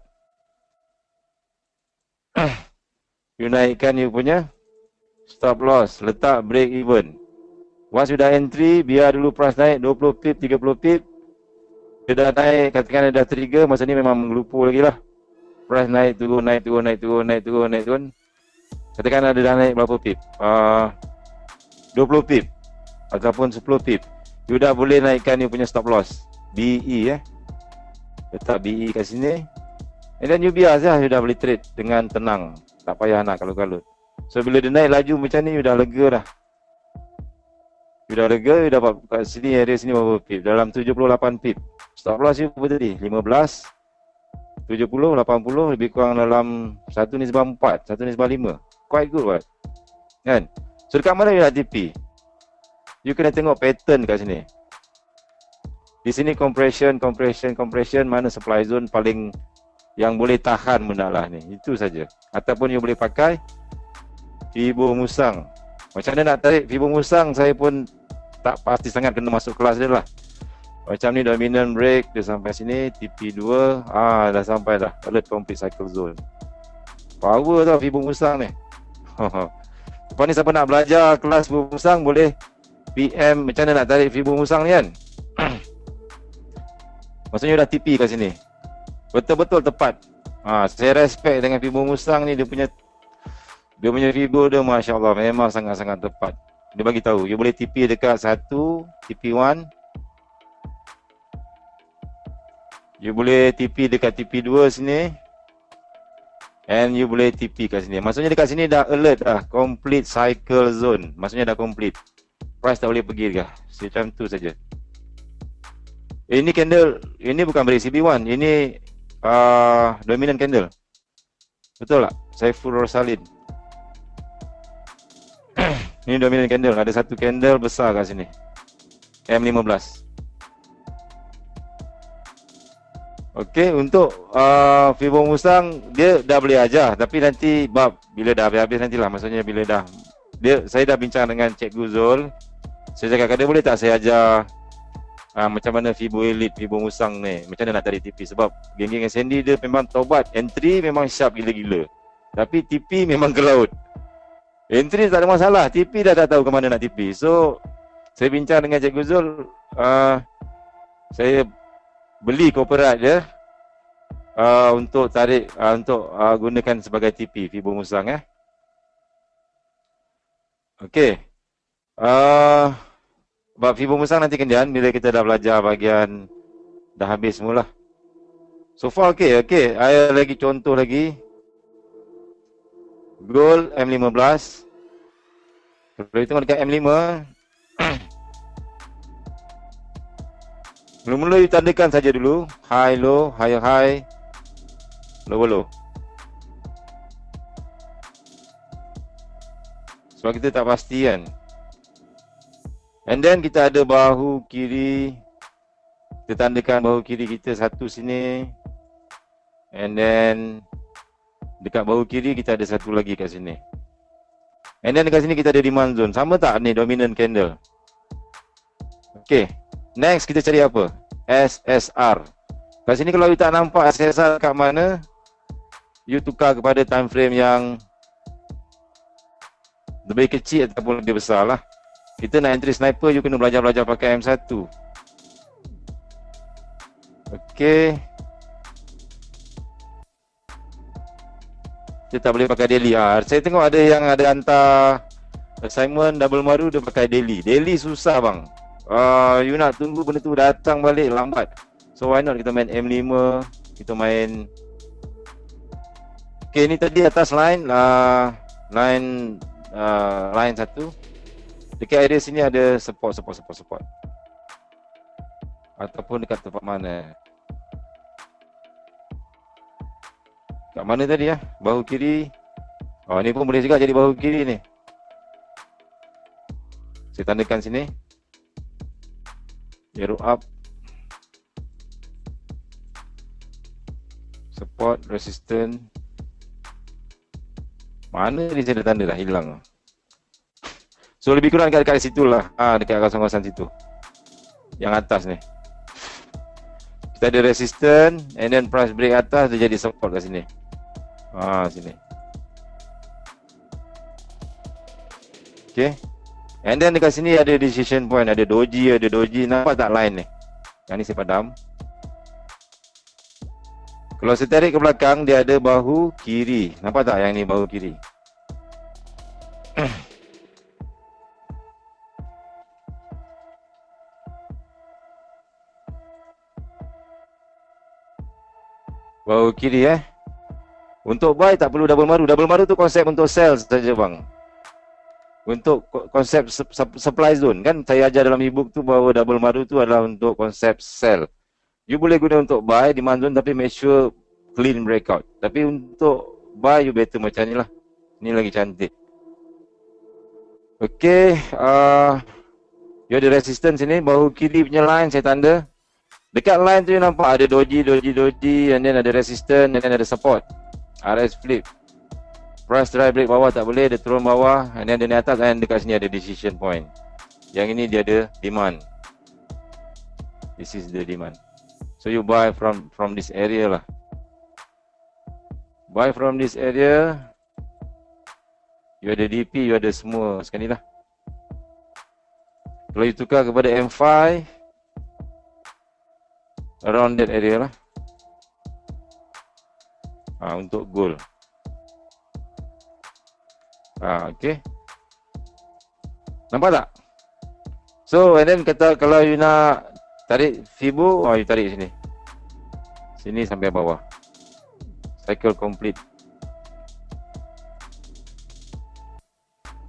You naikkan you punya stop loss, letak break even. Once you dah entry, biar dulu price naik 20 pip, 30 pip. Dia dah naik, katakan dia dah trigger, masa ni memang mengelupu lagi lah. Price naik turun, naik turun, naik turun, naik turun, naik turun. Katakan dia dah naik berapa pip? 20 pip ataupun 10 pip. You dah boleh naikkan you punya stop loss BE letak BE kat sini. And then you biar saja, you dah boleh trade dengan tenang. Tak payah nak kalut-kalut. So bila dia naik laju macam ni, you dah lega dah. You dah lega, you dapat kat sini, area sini berapa pip? Dalam 78 pip. Stop loss you berapa tadi? 15, 70, 80, lebih kurang dalam 1/4, 1/5. Quite good right? Kan? So dekat mana you nak TP? You kena tengok pattern kat sini. Di sini compression, mana supply zone paling yang boleh tahan benda lah ni. Itu saja. Ataupun you boleh pakai Fibo Musang. Macam mana nak tarik Fibo Musang, saya pun tak pasti sangat, kena masuk kelas dia lah. Macam ni dominant break, dia sampai sini, TP2, dah sampai dah. Alert complete cycle zone. Power tau Fibo Musang ni. Lepas ni siapa nak belajar kelas Fibo Musang, boleh PM macam mana nak tarik Fibo Musang ni kan. Maksudnya dah TP kat sini. Betul-betul tepat. Saya respect dengan Fibo Mustang ni, dia punya Fibo dia masya-Allah memang sangat-sangat tepat. Dia bagi tahu, you boleh TP dekat 1, TP1. You boleh TP dekat TP2 sini. And you boleh TP kat sini. Maksudnya dekat sini dah alert dah, complete cycle zone. Maksudnya dah complete. Price tak boleh pergi dah. Macam tu saja. Ini candle, ini bukan break CB1. Ini dominant candle. Betul tak? Saiful Rosalin. Ini dominant candle. Ada satu candle besar kat sini. M15. Okey, untuk Fibo Mustang dia dah boleh ajar, tapi nanti bila dah habis-habis nantilah, maksudnya bila dah saya dah bincang dengan Cikgu Zul. Saya cakap, dia boleh tak saya ajar macam mana Fibo Elite, Fibo Mustang ni, macam mana nak tarik TP, sebab geng-geng Sandy dia memang taubat, entry memang sharp gila-gila. Tapi TP memang ke laut. Entry tak ada masalah, TP dah tak tahu ke mana nak TP. So saya bincang dengan Cikgu Zul, saya beli cooperat dia untuk tarik, untuk gunakan sebagai TP Fibo Mustang. Okey. Bab Fibo Mustang nanti kemudian bila kita dah belajar bahagian dah habis semula. So far okey. Saya lagi contoh lagi. Gold M15. Kalau kita tengok dekat M5, mula-mula ditandakan saja dulu, high low, high, low. Sebab kita tak pasti kan. And then kita ada bahu kiri. Kita tandakan bahu kiri kita satu sini. And then dekat bahu kiri kita ada satu lagi kat sini. And then dekat sini kita ada demand zone. Sama tak ni dominant candle? Okay. Next kita cari apa? SSR. Kat sini kalau you tak nampak SSR kat mana, you tukar kepada time frame yang lebih kecil ataupun lebih besar lah. Kita nak entry sniper, you kena belajar pakai M1. Okay. Kita tak boleh pakai daily. Saya tengok ada yang ada hantar assignment double maru dia pakai daily. Daily susah bang. You nak tunggu benda tu datang balik lambat. So why not kita main M5, kita main. Okay, ni tadi atas line line 1. Dekat area sini ada support. Ataupun dekat tempat mana? Kat mana tadi bahu kiri. Ni pun boleh juga jadi bahu kiri ni. Saya tandakan sini. Arrow up, support, resistance. Mana ni saya dah tanda dah hilang. So lebih kurang dekat situ lah. Dekat kawasan situ. Yang atas ni. Kita ada resistance, and then price break atas dia jadi support kat sini. Sini. Okay. And then dekat sini ada decision point, ada doji. Nampak tak line ni? Yang ni saya padam. Kalau saya tarik ke belakang, dia ada bahu kiri. Nampak tak yang ni bahu kiri? Bahu kiri Untuk buy tak perlu double maru. Double maru tu konsep untuk sell saja bang. Untuk konsep supply zone kan, saya ajar dalam ebook tu bahawa double maru tu adalah untuk konsep sell. You boleh guna untuk buy demand zone tapi make sure clean breakout. Tapi untuk buy you better macam ni lah. Ni lagi cantik. Okay, you ada resistance sini, bahu kiri punya line saya tanda. Dekat line tu you nampak ada doji, and then ada resistance, and then ada support. RS flip. Price try break bawah tak boleh, dia turun bawah, and then dia naik atas, and dekat sini ada decision point. Yang ini dia ada demand. This is the demand. So you buy from this area lah. Buy from this area. You ada DP, you ada semua sekali lah. Kalau you tukar kepada M5, around that area lah. untuk gold. Okay. Nampak tak? So, and then kata kalau you nak tarik Fibo, you tarik sini. Sini sampai bawah. Cycle complete.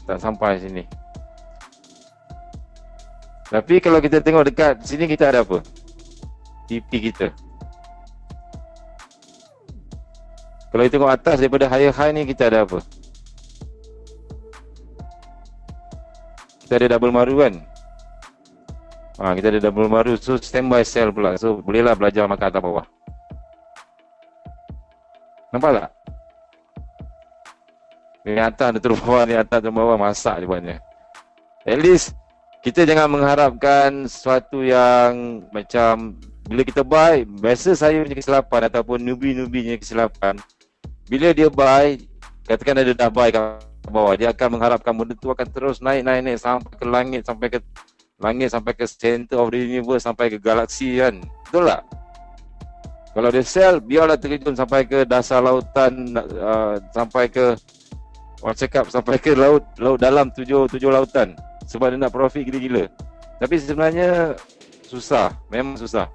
Tak sampai sini. Tapi kalau kita tengok dekat sini, kita ada apa? TP kita. Kalau kita tengok atas daripada higher high ni, kita ada apa? Kita ada double maru kan? Kita ada double maru. So standby sell pula. So bolehlah belajar makan atas bawah. Nampak tak? Ni atas dia turun bawah, ni atas turun bawah, masak dia buatnya. At least kita jangan mengharapkan sesuatu yang macam bila kita buy, biasa saya punya kesilapan ataupun newbie-newbie punya kesilapan. Bila dia buy, katakan dia dah buy kat bawah, dia akan mengharapkan benda tu akan terus naik sampai ke langit, sampai ke center of the universe, sampai ke galaksi kan. Betul tak? Kalau dia sell, biarlah terjun sampai ke dasar lautan, sampai ke, orang cakap sampai ke laut dalam tujuh lautan. Sebab dia nak profit gila-gila. Tapi sebenarnya susah, memang susah.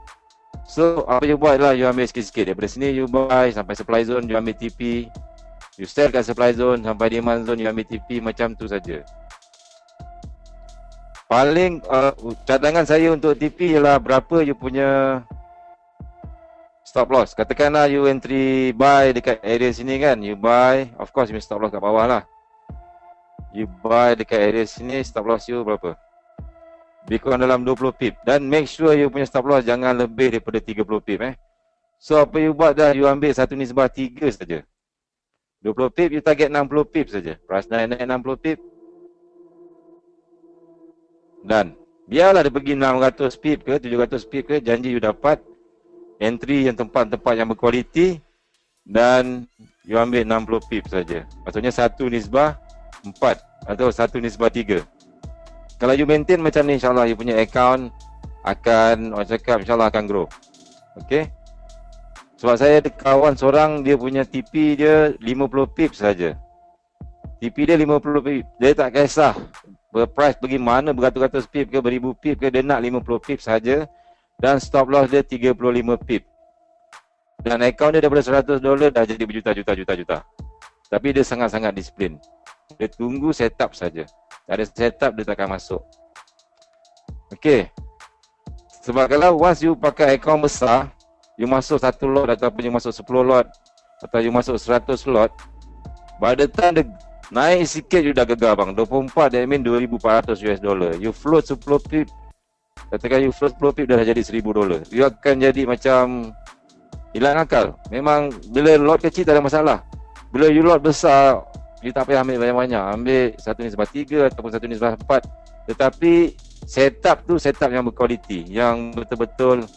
So apa you buat lah, you ambil sikit-sikit. Daripada sini you buy sampai supply zone, you ambil TP. You sell kat supply zone sampai demand zone, you ambil TP. Macam tu saja. Paling cadangan saya untuk TP ialah berapa you punya stop loss. Katakanlah you entry buy dekat area sini kan, you buy, of course you stop loss kat bawah lah. You buy dekat area sini, stop loss you berapa? Lebih kurang dalam 20 pip. Dan make sure you punya stop loss jangan lebih daripada 30 pip So apa you buat dah, you ambil satu nisbah 3 saja. 20 pip, you target 60 pip saja. Price naik 60 pip. Dan biarlah dia pergi 600 pip ke 700 pip ke, janji you dapat entry yang tempat-tempat yang berkualiti. Dan you ambil 60 pip saja. Maksudnya satu nisbah 4 atau satu nisbah 3. Kalau you maintain macam ni, insyaAllah you punya account akan, orang cakap, insyaAllah akan grow. Okay. Sebab saya ada kawan seorang, dia punya TP dia 50 pip saja. TP dia 50 pip. Dia tak kisah berprice pergi mana, beratus-ratus pip ke, beribu pip ke, dia nak 50 pip saja. Dan stop loss dia 35 pip. Dan account dia daripada $100 dah jadi berjuta-juta. Tapi dia sangat-sangat disiplin. Dia tunggu setup saja. Tak ada setup, dia takkan masuk. Okay. Sebab kalau once you pakai account besar, you masuk 1 lot ataupun you masuk 10 lot atau you masuk 100 lot, by the time dia naik sikit, you dah gegar bang. 24, that mean $2,400. You float 10 pip, katakan you float 10 pip, dah jadi $1,000. You akan jadi macam hilang akal. Memang bila lot kecil tak ada masalah. Bila you lot besar, you tak payah ambil banyak-banyak. Ambil satu nisbah 3 ataupun satu nisbah 4. Tetapi setup tu setup yang berkualiti, yang betul-betul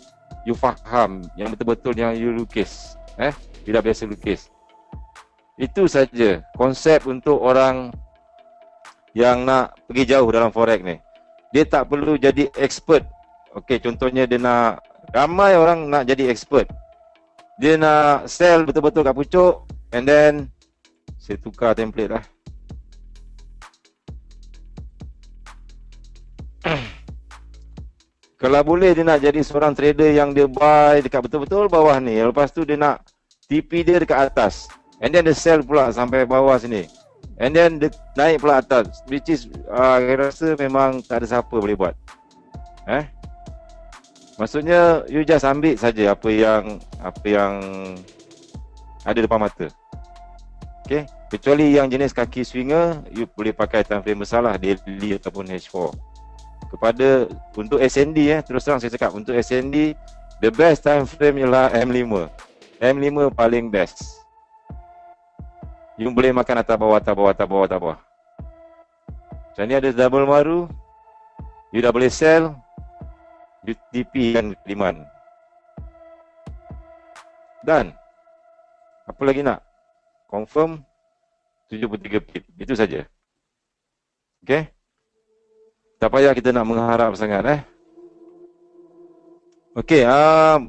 you faham, yang betul-betul yang you lukis. You dah biasa lukis. Itu saja konsep untuk orang yang nak pergi jauh dalam forex ni. Dia tak perlu jadi expert. Okey, contohnya dia nak, ramai orang nak jadi expert. Dia nak sell betul-betul kat pucuk, and then saya tukar template lah. Kalau boleh dia nak jadi seorang trader yang dia buy dekat betul-betul bawah ni. Lepas tu dia nak TP dia dekat atas. And then dia sell pula sampai bawah sini. And then dia naik pula atas. Which is saya rasa memang tak ada siapa boleh buat. Maksudnya you just ambil saja apa yang ada depan mata. Okay. Kecuali yang jenis kaki swinger, you boleh pakai time frame besar lah, daily ataupun H4. Untuk SND terus terang saya cakap, untuk SND the best time frame ialah M5. M5 paling best. You boleh makan atas bawah. Macam ni ada double maru, you dah boleh sell, you TP dan demand. Dan apa lagi nak? Confirm 73 pip. Itu saja. Okay. Tak payah kita nak mengharap sangat. Okey,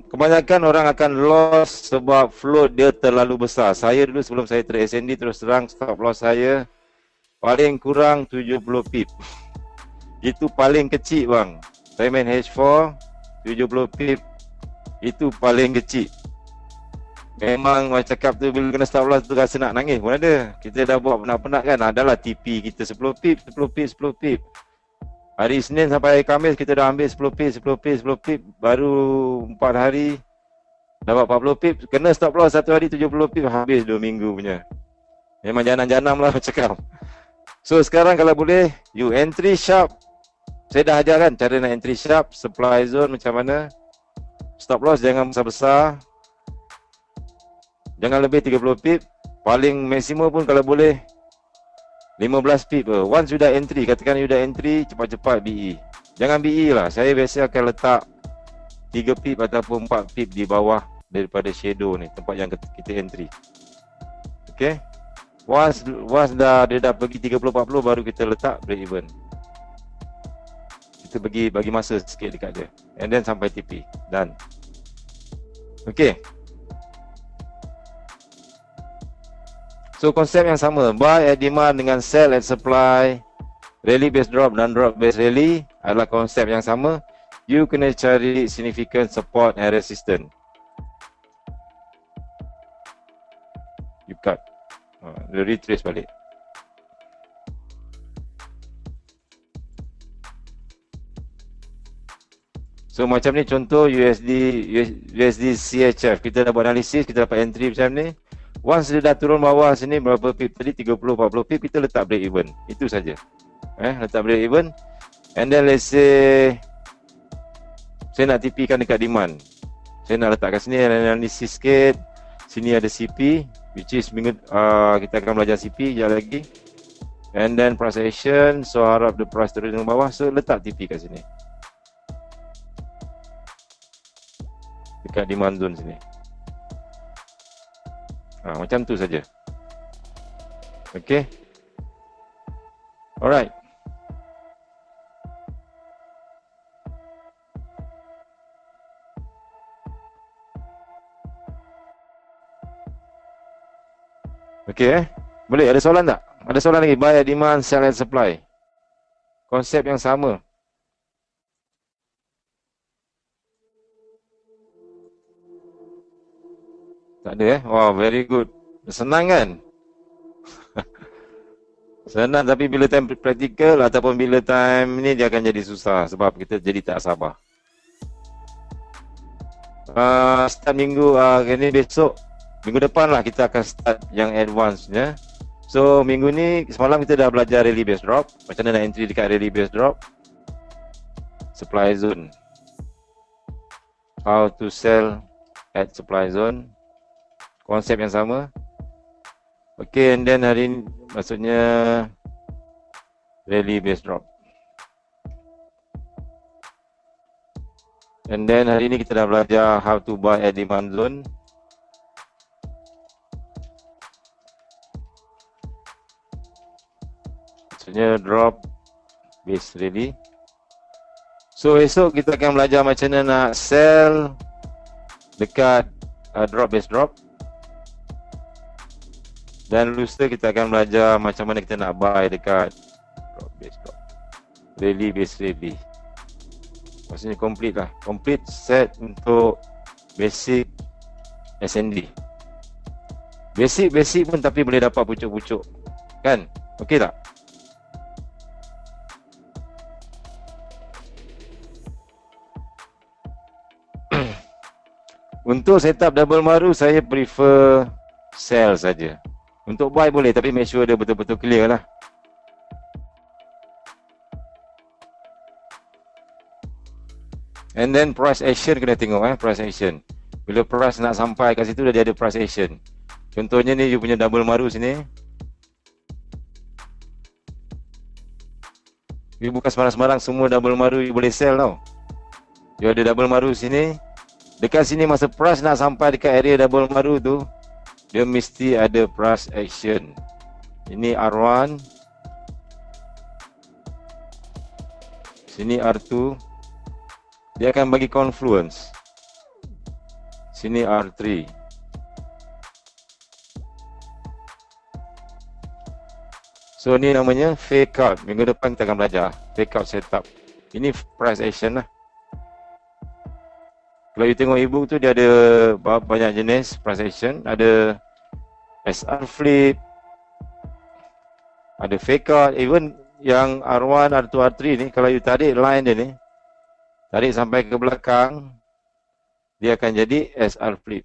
kebanyakan orang akan loss sebab float dia terlalu besar. Saya dulu sebelum saya trade SND, terus terang stop loss saya paling kurang 70 pip. Itu paling kecil bang. Saya main H4 70 pip. Itu paling kecil. Memang macam cakap tu, bila kena stop loss tu rasa nak nangis pun ada. Kita dah buat penat-penat kan. Adalah TP kita 10 pip, 10 pip, 10 pip. Hari Isnin sampai hari Khamis kita dah ambil 10 pip, 10 pip, 10 pip. Baru 4 hari dapat 40 pip. Kena stop loss satu hari 70 pip, habis 2 minggu punya. Memang janam-janam lah cakap. So sekarang kalau boleh, you entry sharp. Saya dah ajar kan cara nak entry sharp, supply zone macam mana. Stop loss jangan besar-besar. Jangan lebih 30 pip. Paling maksimum pun kalau boleh 15 pip. Once you dah entry, katakan you dah entry, cepat-cepat BE. Jangan BE lah. Saya biasa akan letak 3 pip ataupun 4 pip di bawah daripada shadow ni, tempat yang kita entry. Okay. Once dia dah pergi 30-40, baru kita letak break even. Kita bagi masa sikit dekat dia. And then sampai TP. Done. Okay. So konsep yang sama, buy at demand dengan sell at supply, rally based drop dan drop based rally adalah konsep yang sama. You kena cari significant support and resistance. You cut. Dia retrace balik. So macam ni contoh USD CHF. Kita dah buat analisis, kita dapat entry macam ni. Once dia dah turun bawah sini berapa pip tadi, 30-40 pip, kita letak break even. Itu saja. Letak break even. And then let's say saya nak TP kan dekat demand. Saya nak letak kat sini analisis sikit. Sini ada CP, which is minggu kita akan belajar CP sekejap lagi. And then price action, so harap the price turun ke bawah, so letak TP kat sini. Dekat demand zone sini. Macam tu saja. Okay. Alright. Okay. Boleh, ada soalan tak? Ada soalan lagi? Buy at demand, sell at supply. Konsep yang sama. Tak ada Wow, very good. Senang kan? Senang, tapi bila time practical ataupun bila time ni dia akan jadi susah sebab kita jadi tak sabar. Start minggu ni besok, minggu depan lah kita akan start yang advance ya. So minggu ni, semalam kita dah belajar rally base drop. Macam mana nak entry dekat rally base drop, supply zone, how to sell at supply zone. Konsep yang sama. Okay, and then hari ni maksudnya rally base drop. And then hari ni kita dah belajar how to buy at demand zone. Maksudnya drop base rally. So esok kita akan belajar macam mana nak sell dekat drop base drop. Dan lusa kita akan belajar macam mana kita nak buy dekat drop base drop, rally base rally. Maksudnya complete lah, complete set untuk basic SND. Basic pun tapi boleh dapat pucuk-pucuk kan? Okey tak? Untuk setup double maru saya prefer sell saja. Untuk buy boleh, tapi make sure dia betul-betul clear lah. And then price action kena tengok price action. Bila price nak sampai kat situ dia ada price action. Contohnya ni you punya double maru sini. You bukan sembarang-sembarang semua double maru you boleh sell tau. You ada double maru sini. Dekat sini masa price nak sampai dekat area double maru tu, dia mesti ada price action. Ini R1, sini R2. Dia akan bagi confluence. Sini R3. So ni namanya fake out. Minggu depan kita akan belajar fake out setup. Ini price action lah. Kalau you tengok ebook tu dia ada banyak jenis price action. Ada SR flip, ada fake out. Even yang R1, R2, R3 ni, kalau you tarik line dia ni, tarik sampai ke belakang, dia akan jadi SR flip.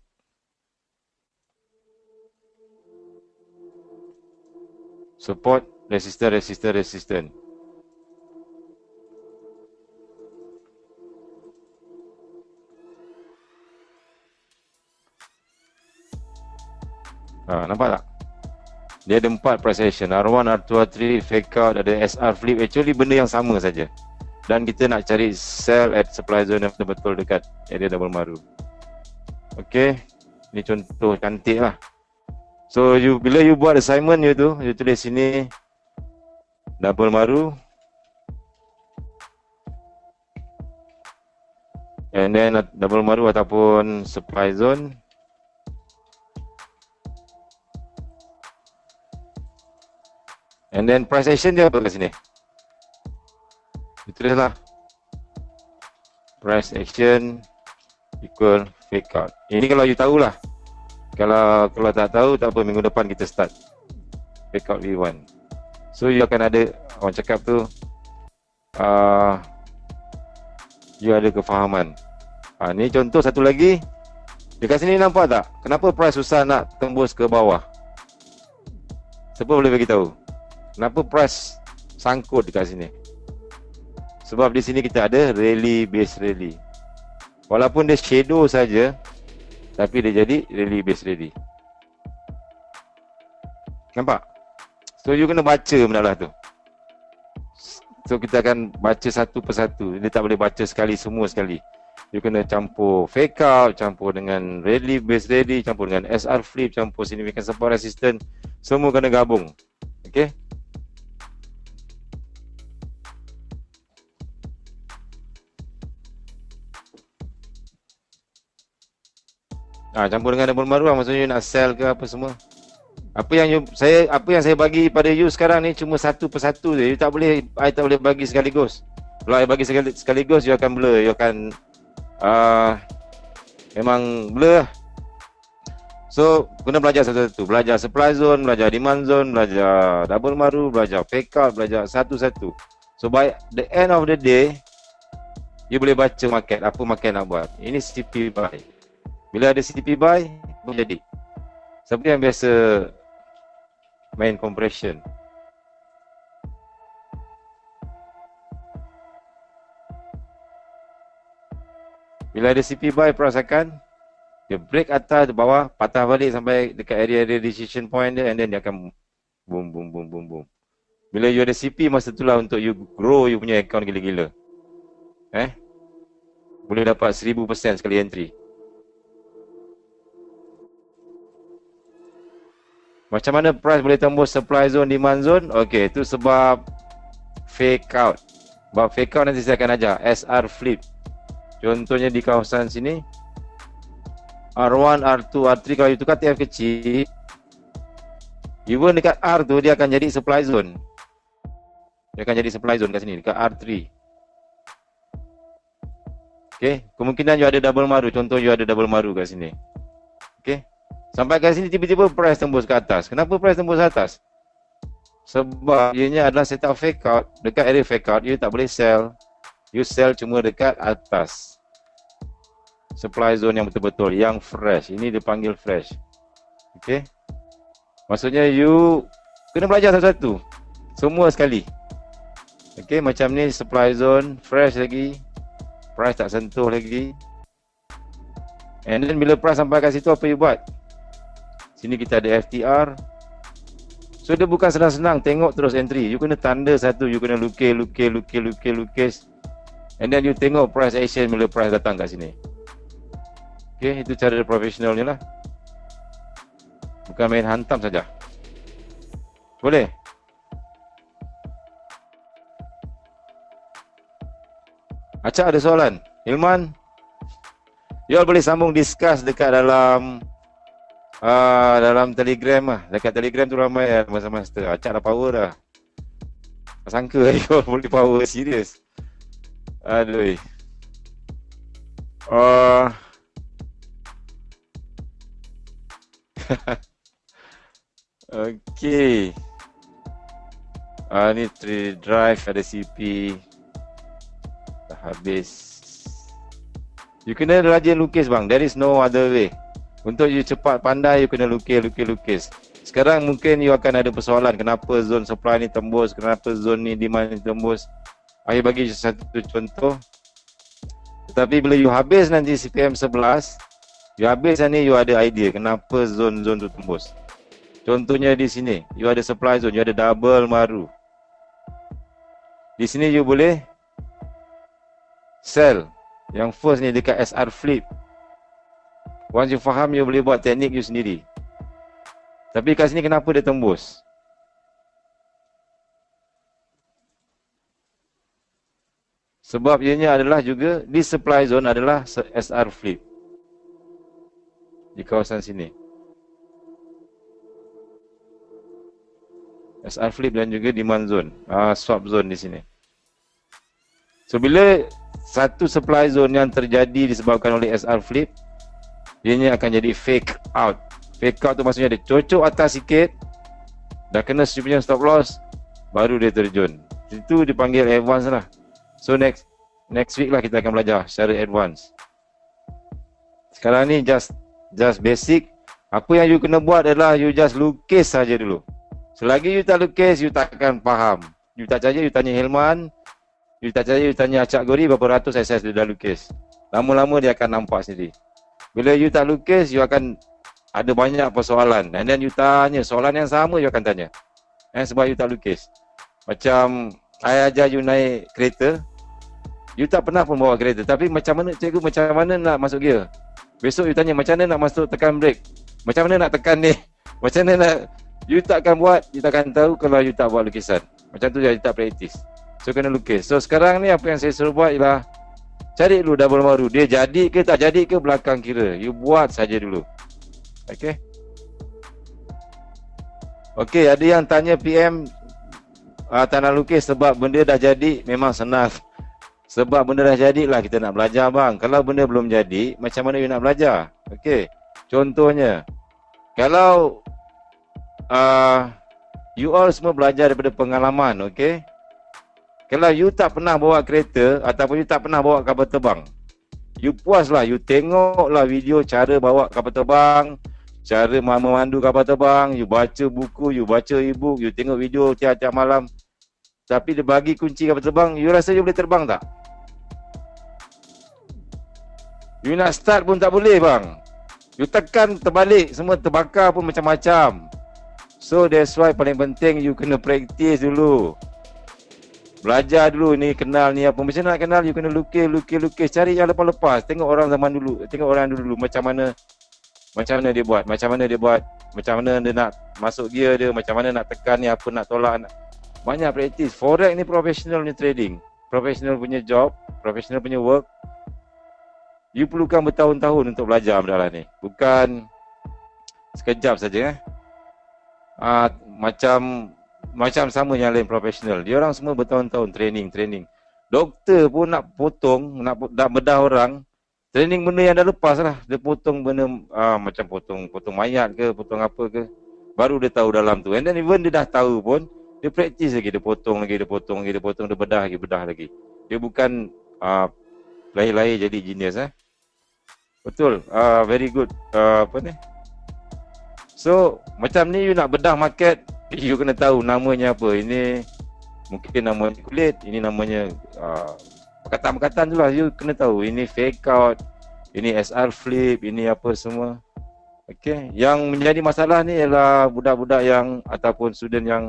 Support, resistor, resistor, resistor. Nampak tak? Dia ada 4 price action, R1, R2, R3, fake out, ada SR flip. Actually benda yang sama saja. Dan kita nak cari sell at supply zone yang betul-betul dekat area double maru. Okay, ini contoh cantik lah. So bila you buat assignment you tulis sini double maru, and then double maru ataupun supply zone. And then price action dia apa kat sini? Tulislah price action equal fake out. Ini kalau you tahulah. Kalau tak tahu tak apa, minggu depan kita start fake out V1. So you akan ada, orang cakap tu you ada kefahaman. Ni contoh satu lagi. Dekat sini nampak tak? Kenapa price susah nak tembus ke bawah? Siapa boleh bagi tahu? Kenapa price sangkut dekat sini? Sebab di sini kita ada rally base rally. Walaupun dia shadow saja, tapi dia jadi rally base rally. Nampak? So you kena baca benda tu. So kita akan baca satu persatu. Dia tak boleh baca sekali semua sekali. You kena campur fake out, campur dengan rally base rally, campur dengan SR flip, campur significant support resistance. Semua kena gabung. Okay? Campur dengan double maru lah, maksudnya nak sell ke apa semua. Apa yang saya bagi pada you sekarang ni cuma satu persatu je. I tak boleh bagi sekaligus. Kalau I bagi sekaligus, you akan blur, you akan memang blur lah. So kena belajar satu-satu. Belajar supply zone, belajar demand zone, belajar double maru, belajar fake out, belajar satu-satu. So by the end of the day, you boleh baca market, apa market nak buat. Ini CP buy. Bila ada CP buy, apa jadi? Siapa yang biasa main compression? Bila ada CP buy, perasakan dia break atas, bawah, patah balik sampai dekat area decision point dia, and then dia akan boom, boom, boom, boom, boom. Bila you ada CP, masa itulah untuk you grow you punya account gila-gila. Boleh dapat 1000% sekali entry. Macam mana price boleh tembus supply zone, demand zone? Okey, itu sebab fake out. Sebab fake out nanti saya akan ajar SR flip. Contohnya di kawasan sini R1, R2, R3, kalau you tukar TF kecil, even dekat R tu dia akan jadi supply zone. Dia akan jadi supply zone kat sini dekat R3. Okey, kemungkinan you ada double maru. Contoh you ada double maru kat sini. Okey. Sampai kat sini tiba-tiba price tembus ke atas. Kenapa price tembus ke atas? Sebab ianya adalah setup fake out. Dekat area fake out, you tak boleh sell. You sell cuma dekat atas supply zone yang betul-betul, yang fresh. Ini dipanggil fresh. Okay. Maksudnya you kena belajar satu-satu, semua sekali. Okay, macam ni supply zone, fresh lagi, price tak sentuh lagi. And then bila price sampai kat situ, apa you buat? Sini kita ada FTR. So dia bukan senang-senang tengok terus entry. You kena tanda satu, you kena lukis. And then you tengok price action bila price datang kat sini. Okay, itu cara profesionalnya lah. Bukan main hantam saja. Boleh? Acak ada soalan? Ilman? You all boleh sambung discuss dekat dalam Telegram lah. Dekat Telegram tu ramai masa master. Acak dah power dah. Tak sangka you all boleh power serius. Aduh. Okay. Ni 3 drive ada CP. Dah habis. You kena rajin lukis bang. There is no other way. Untuk you cepat pandai, you kena lukis. Sekarang mungkin you akan ada persoalan. Kenapa zone supply ni tembus? Kenapa zone ni demand ni tembus? I bagi satu contoh. Tetapi bila you habis nanti CPM 11, you habis ni you ada idea kenapa zone-zone tu tembus. Contohnya di sini, you ada supply zone, you ada double maru. Di sini you boleh sell. Yang first ni dekat SR flip. Once you faham, you boleh buat teknik you sendiri. Tapi kat sini kenapa dia tembus? Sebab ianya adalah juga di supply zone adalah SR flip. Di kawasan sini. SR flip dan juga demand zone. Swap zone di sini. So bila satu supply zone yang terjadi disebabkan oleh SR flip, ianya akan jadi fake out. Fake out tu maksudnya dia cocok atas sikit, dah kena punya stop loss, baru dia terjun. Itu dipanggil advance lah. So next week lah kita akan belajar secara advance. Sekarang ni just basic. Apa yang you kena buat adalah you just lukis saja dulu. Selagi you tak lukis, you tak akan faham. You tak percaya, you tanya Hilman. You tak percaya, you tanya Acak Gori berapa ratus SS dia dah lukis. Lama-lama dia akan nampak sendiri. Bila you tak lukis, you akan ada banyak persoalan. And then you tanya, soalan yang sama you akan tanya. Sebab you tak lukis. Macam, I ajar you naik kereta. You tak pernah pun bawa kereta. Tapi macam mana, cikgu macam mana nak masuk gear? Besok you tanya, macam mana nak masuk tekan brake? Macam mana nak tekan ni? Macam mana nak... You tak akan buat, you tak akan tahu kalau you tak buat lukisan. Macam tu you tak praktis. So kena lukis. So sekarang ni apa yang saya suruh buat ialah cari dulu double maru. Dia jadi ke tak jadi ke belakang kira. You buat saja dulu. Okay. Okay, ada yang tanya PM tak nak lukis sebab benda dah jadi. Memang senang. Sebab benda dah jadi lah kita nak belajar bang. Kalau benda belum jadi, macam mana you nak belajar? Okay. Contohnya, kalau you all semua belajar daripada pengalaman, okay? Kalau you tak pernah bawa kereta ataupun you tak pernah bawa kapal terbang, you puaslah, you tengoklah video cara bawa kapal terbang, cara memandu kapal terbang, you baca buku, you baca e-book, you tengok video tiap-tiap malam. Tapi dia bagi kunci kapal terbang, you rasa you boleh terbang tak? You nak start pun tak boleh bang. You tekan terbalik, semua terbakar pun macam-macam. So that's why paling penting you kena practice dulu. Belajar dulu ni, kenal ni apa. Macam nak kenal, you kena lukis. Cari yang lepas-lepas. Tengok orang zaman dulu. Tengok orang dulu macam mana dia buat. Macam mana dia nak masuk gear dia. Macam mana nak tekan ni, apa nak tolak. Banyak praktis. Forex ni professional ni trading. Professional punya job. Professional punya work. You perlukan bertahun-tahun untuk belajar benda ni. Bukan sekejap saja. Macam sama yang lain profesional. Dia orang semua bertahun-tahun training. Doktor pun nak potong, nak bedah orang, training benda yang dah lepas lah. Dia potong benda macam potong mayat ke, potong apa ke, baru dia tahu dalam tu. And then even dia dah tahu pun, dia practice lagi, dia potong lagi, dia bedah lagi. Dia bukan lahir-lahir jadi genius. Betul, very good. Apa ni? So, macam ni you nak bedah market, you kena tahu namanya apa. Ini mungkin namanya kulit, ini namanya perkataan-perkataan tu lah. You kena tahu, ini fake out, ini SR flip, ini apa semua. Okay, yang menjadi masalah ni ialah budak-budak yang ataupun student yang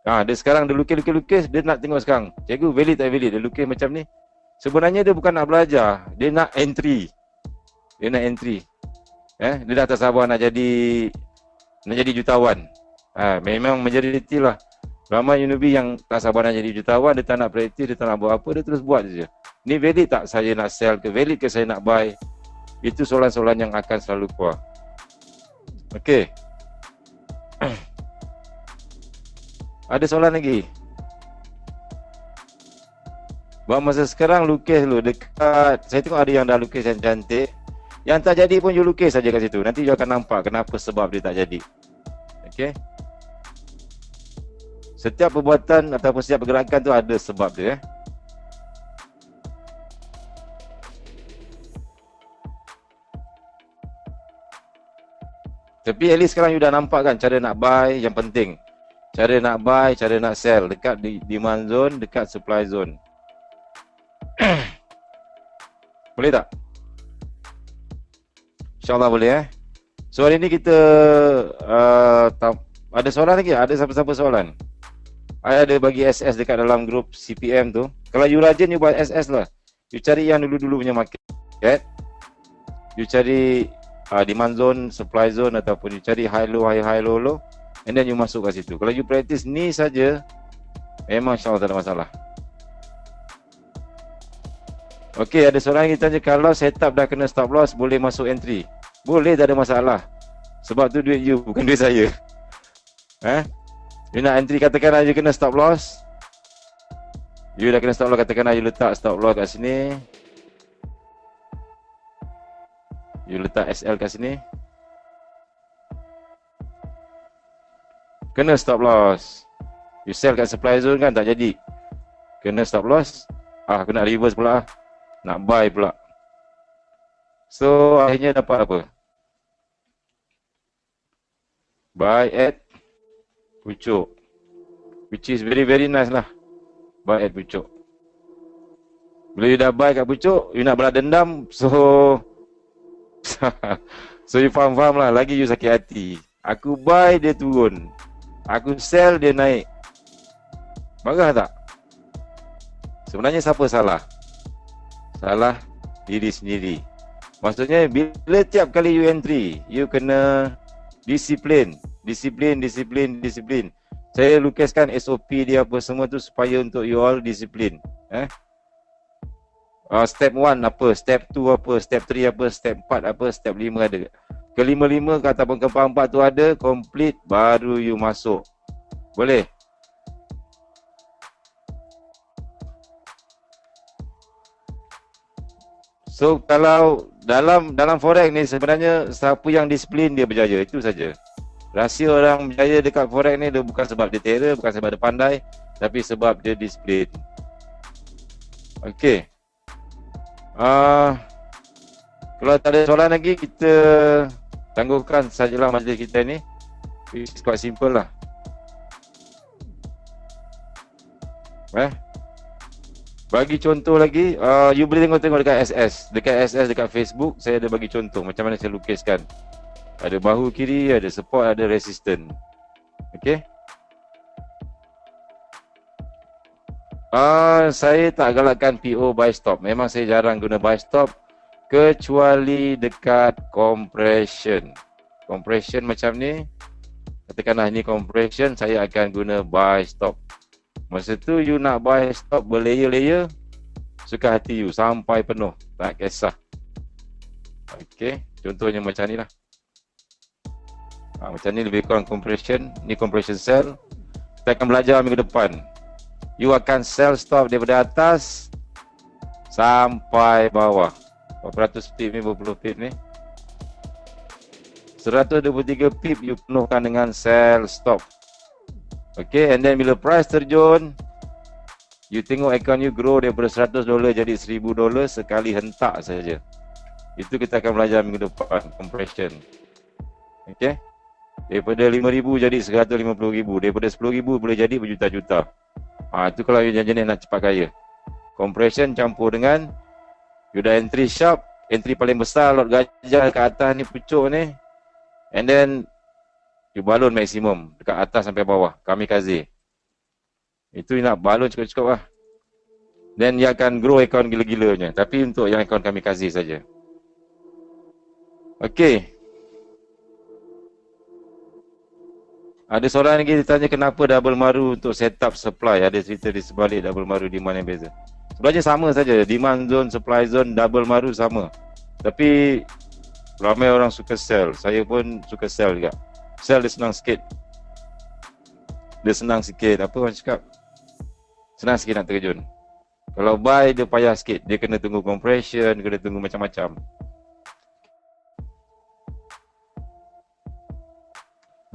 dia sekarang dia lukis, dia nak tengok sekarang, cikgu valid tak valid, dia lukis macam ni. Sebenarnya dia bukan nak belajar, dia nak entry. Dia dah tak sabar nak jadi jutawan. Memang majoriti lah. Ramai newbie yang tak sabar nak jadi jutawan, dia tak nak praktis, dia tak nak buat apa, dia terus buat je. Ni valid tak saya nak sell ke, valid ke saya nak buy? Itu soalan-soalan yang akan selalu keluar. Okey. Ada soalan lagi? Buat masa sekarang lukis dulu dekat, saya tengok ada yang dah lukis yang cantik. Yang tak jadi pun you lukis saja kat situ. Nanti you akan nampak kenapa sebab dia tak jadi. Okey. Setiap perbuatan ataupun setiap pergerakan tu ada sebab dia. Tapi at least sekarang you dah nampak kan cara nak buy yang penting. Cara nak buy, cara nak sell dekat demand zone, dekat supply zone. Boleh tak? InsyaAllah boleh So hari ni kita ada soalan lagi? Ada siapa-siapa soalan? I ada bagi SS dekat dalam grup CPM tu. Kalau you rajin you buat SS lah. You cari yang dulu-dulu punya market. You cari demand zone, supply zone ataupun you cari high low, high low low, and then you masuk kat situ. Kalau you practice ni saja, memang insyaAllah tak ada masalah. Okey, ada seorang yang tanya kalau setup dah kena stop loss boleh masuk entry. Boleh, tak ada masalah. Sebab tu duit you, bukan duit saya. You nak entry, katakanlah you kena stop loss. You dah kena stop loss, katakanlah you letak stop loss kat sini. You letak SL kat sini. Kena stop loss. You sell kat supply zone kan, tak jadi. Kena stop loss. Aku nak reverse pula. Nak buy pula. So akhirnya dapat apa? Buy at pucuk, which is very very nice lah. Buy at pucuk. Bila you dah buy kat pucuk, you nak balas dendam. So so you faham-faham lah. Lagi you sakit hati. Aku buy dia turun, aku sell dia naik. Marah tak? Sebenarnya siapa salah? Salah diri sendiri. Maksudnya bila tiap kali you entry, you kena disiplin. Saya lukiskan SOP dia apa semua tu supaya untuk you all disiplin. Step 1 apa, step 2 apa, step 3 apa, step 4 apa, step 5 ada. Kelima-lima ataupun keempat-empat tu ada, complete baru you masuk. Boleh? So kalau dalam forex ni sebenarnya siapa yang disiplin dia berjaya, itu saja. Rahsia orang berjaya dekat forex ni dia bukan sebab dia terror, bukan sebab dia pandai, tapi sebab dia disiplin. Okey. Kalau tak ada soalan lagi, kita tangguhkan sajalah majlis kita ni. It's quite simple lah. Bagi contoh lagi, you boleh tengok dekat SS. Dekat Facebook, saya ada bagi contoh macam mana saya lukiskan. Ada bahu kiri, ada support, ada resistance. Okey. Saya tak galakkan PO buy stop. Memang saya jarang guna buy stop kecuali dekat compression. Compression macam ni, katakanlah ni compression, saya akan guna buy stop. Masa tu you nak buy stop berlayer-layer, suka hati you sampai penuh, tak kisah. Okey, contohnya macam ni lah. Macam ni lebih kurang compression. Ni compression sell. Kita akan belajar minggu depan. You akan sell stop daripada atas sampai bawah. Berapa ratus pip ni, berapa puluh pip ni, 123 pip you penuhkan dengan sell stop. Okay, and then bila price terjun, you tengok account you grow daripada $100 jadi $1000 sekali hentak saja. Itu kita akan belajar minggu depan, compression. Okay, daripada 5,000 jadi 150,000, daripada 10,000 boleh jadi berjuta-juta. Itu kalau you jenis nak cepat kaya. Compression campur dengan you dah entry sharp, entry paling besar, lot gajah kat atas ni, pucuk ni, and then you balon maksimum dekat atas sampai bawah, kamikaze. Itu you nak balon cukup-cukup lah. Then dia akan grow account gila-gilanya. Tapi untuk yang account kamikaze saja. Okay. Ada soalan lagi ditanya kenapa double maru untuk setup supply. Ada cerita di sebalik double maru di mana yang beza. Sebenarnya sama saja, demand zone, supply zone, double maru sama. Tapi ramai orang suka sell. Saya pun suka sell juga. Sell dia senang sikit. Dia senang sikit. Apa orang cakap? Senang sikit nak terjun. Kalau buy dia payah sikit. Dia kena tunggu compression, kena tunggu macam-macam.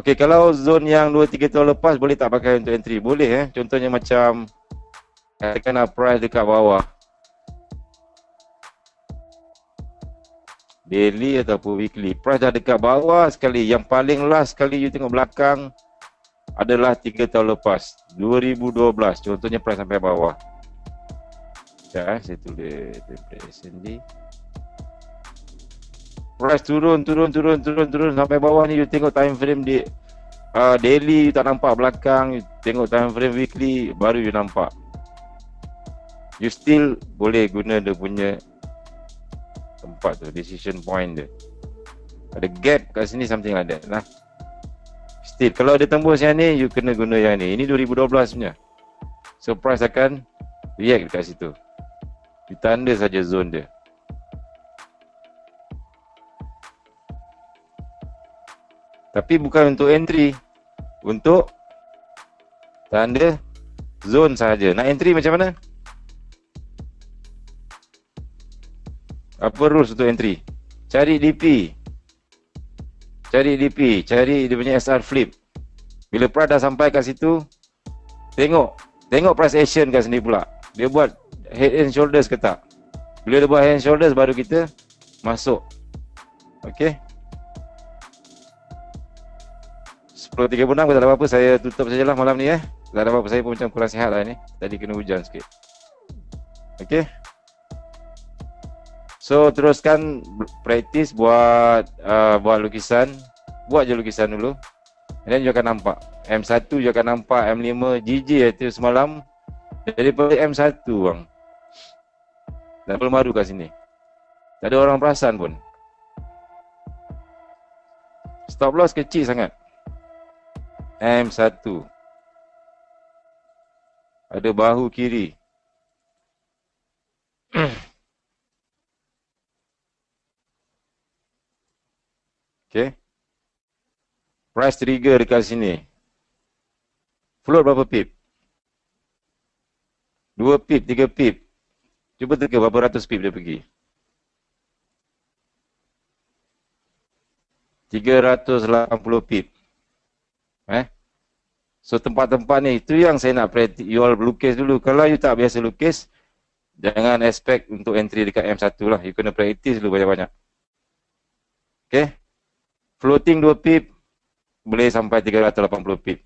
Okey, kalau zone yang 2-3 tahun lepas boleh tak pakai untuk entry? Boleh Contohnya macam katakanlah price dekat bawah. Daily ataupun weekly. Price dah dekat bawah sekali. Yang paling last sekali you tengok belakang adalah 3 tahun lepas. 2012. Contohnya price sampai bawah. Sekejap saya tulis template SND. Price turun sampai bawah ni you tengok time frame di daily you tak nampak belakang, you tengok time frame weekly baru you nampak. You still boleh guna dia punya tempat tu, decision point dia. Ada gap kat sini something like that lah. Still kalau dia tembus yang ni you kena guna yang ni. Ini 2012 punya. So price akan react dekat situ. Ditanda saja zone dia. Tapi bukan untuk entry. Untuk tanda zone sahaja. Nak entry macam mana? Apa rules untuk entry? Cari DP. Cari DP. Cari dia punya SR flip. Bila price dah sampai kat situ, tengok price action kat sini pula. Dia buat head and shoulders ke tak? Bila dia buat head and shoulders baru kita masuk. Okey. 10.36 tak ada apa-apa, saya tutup sajalah malam ni Tak ada apa-apa, saya pun macam kurang sihat lah ni. Tadi kena hujan sikit. Okey. So teruskan practice buat lukisan. Buat je lukisan dulu. And then you akan nampak M1 you akan nampak, M5 GG itu semalam daripada M1 bang. Double maru kat sini. Tak ada orang perasan pun. Stop loss kecil sangat. M1 ada bahu kiri. Okay. Price trigger dekat sini. Float berapa pip? 2 pip, 3 pip. Cuba teka berapa ratus pip dia pergi. 380 pip. So tempat-tempat ni, itu yang saya nak practice. You all lukis dulu. Kalau you tak biasa lukis, jangan expect untuk entry dekat M1 lah. You kena practice dulu banyak-banyak. Okay. Floating 2 pip boleh sampai 380 pip.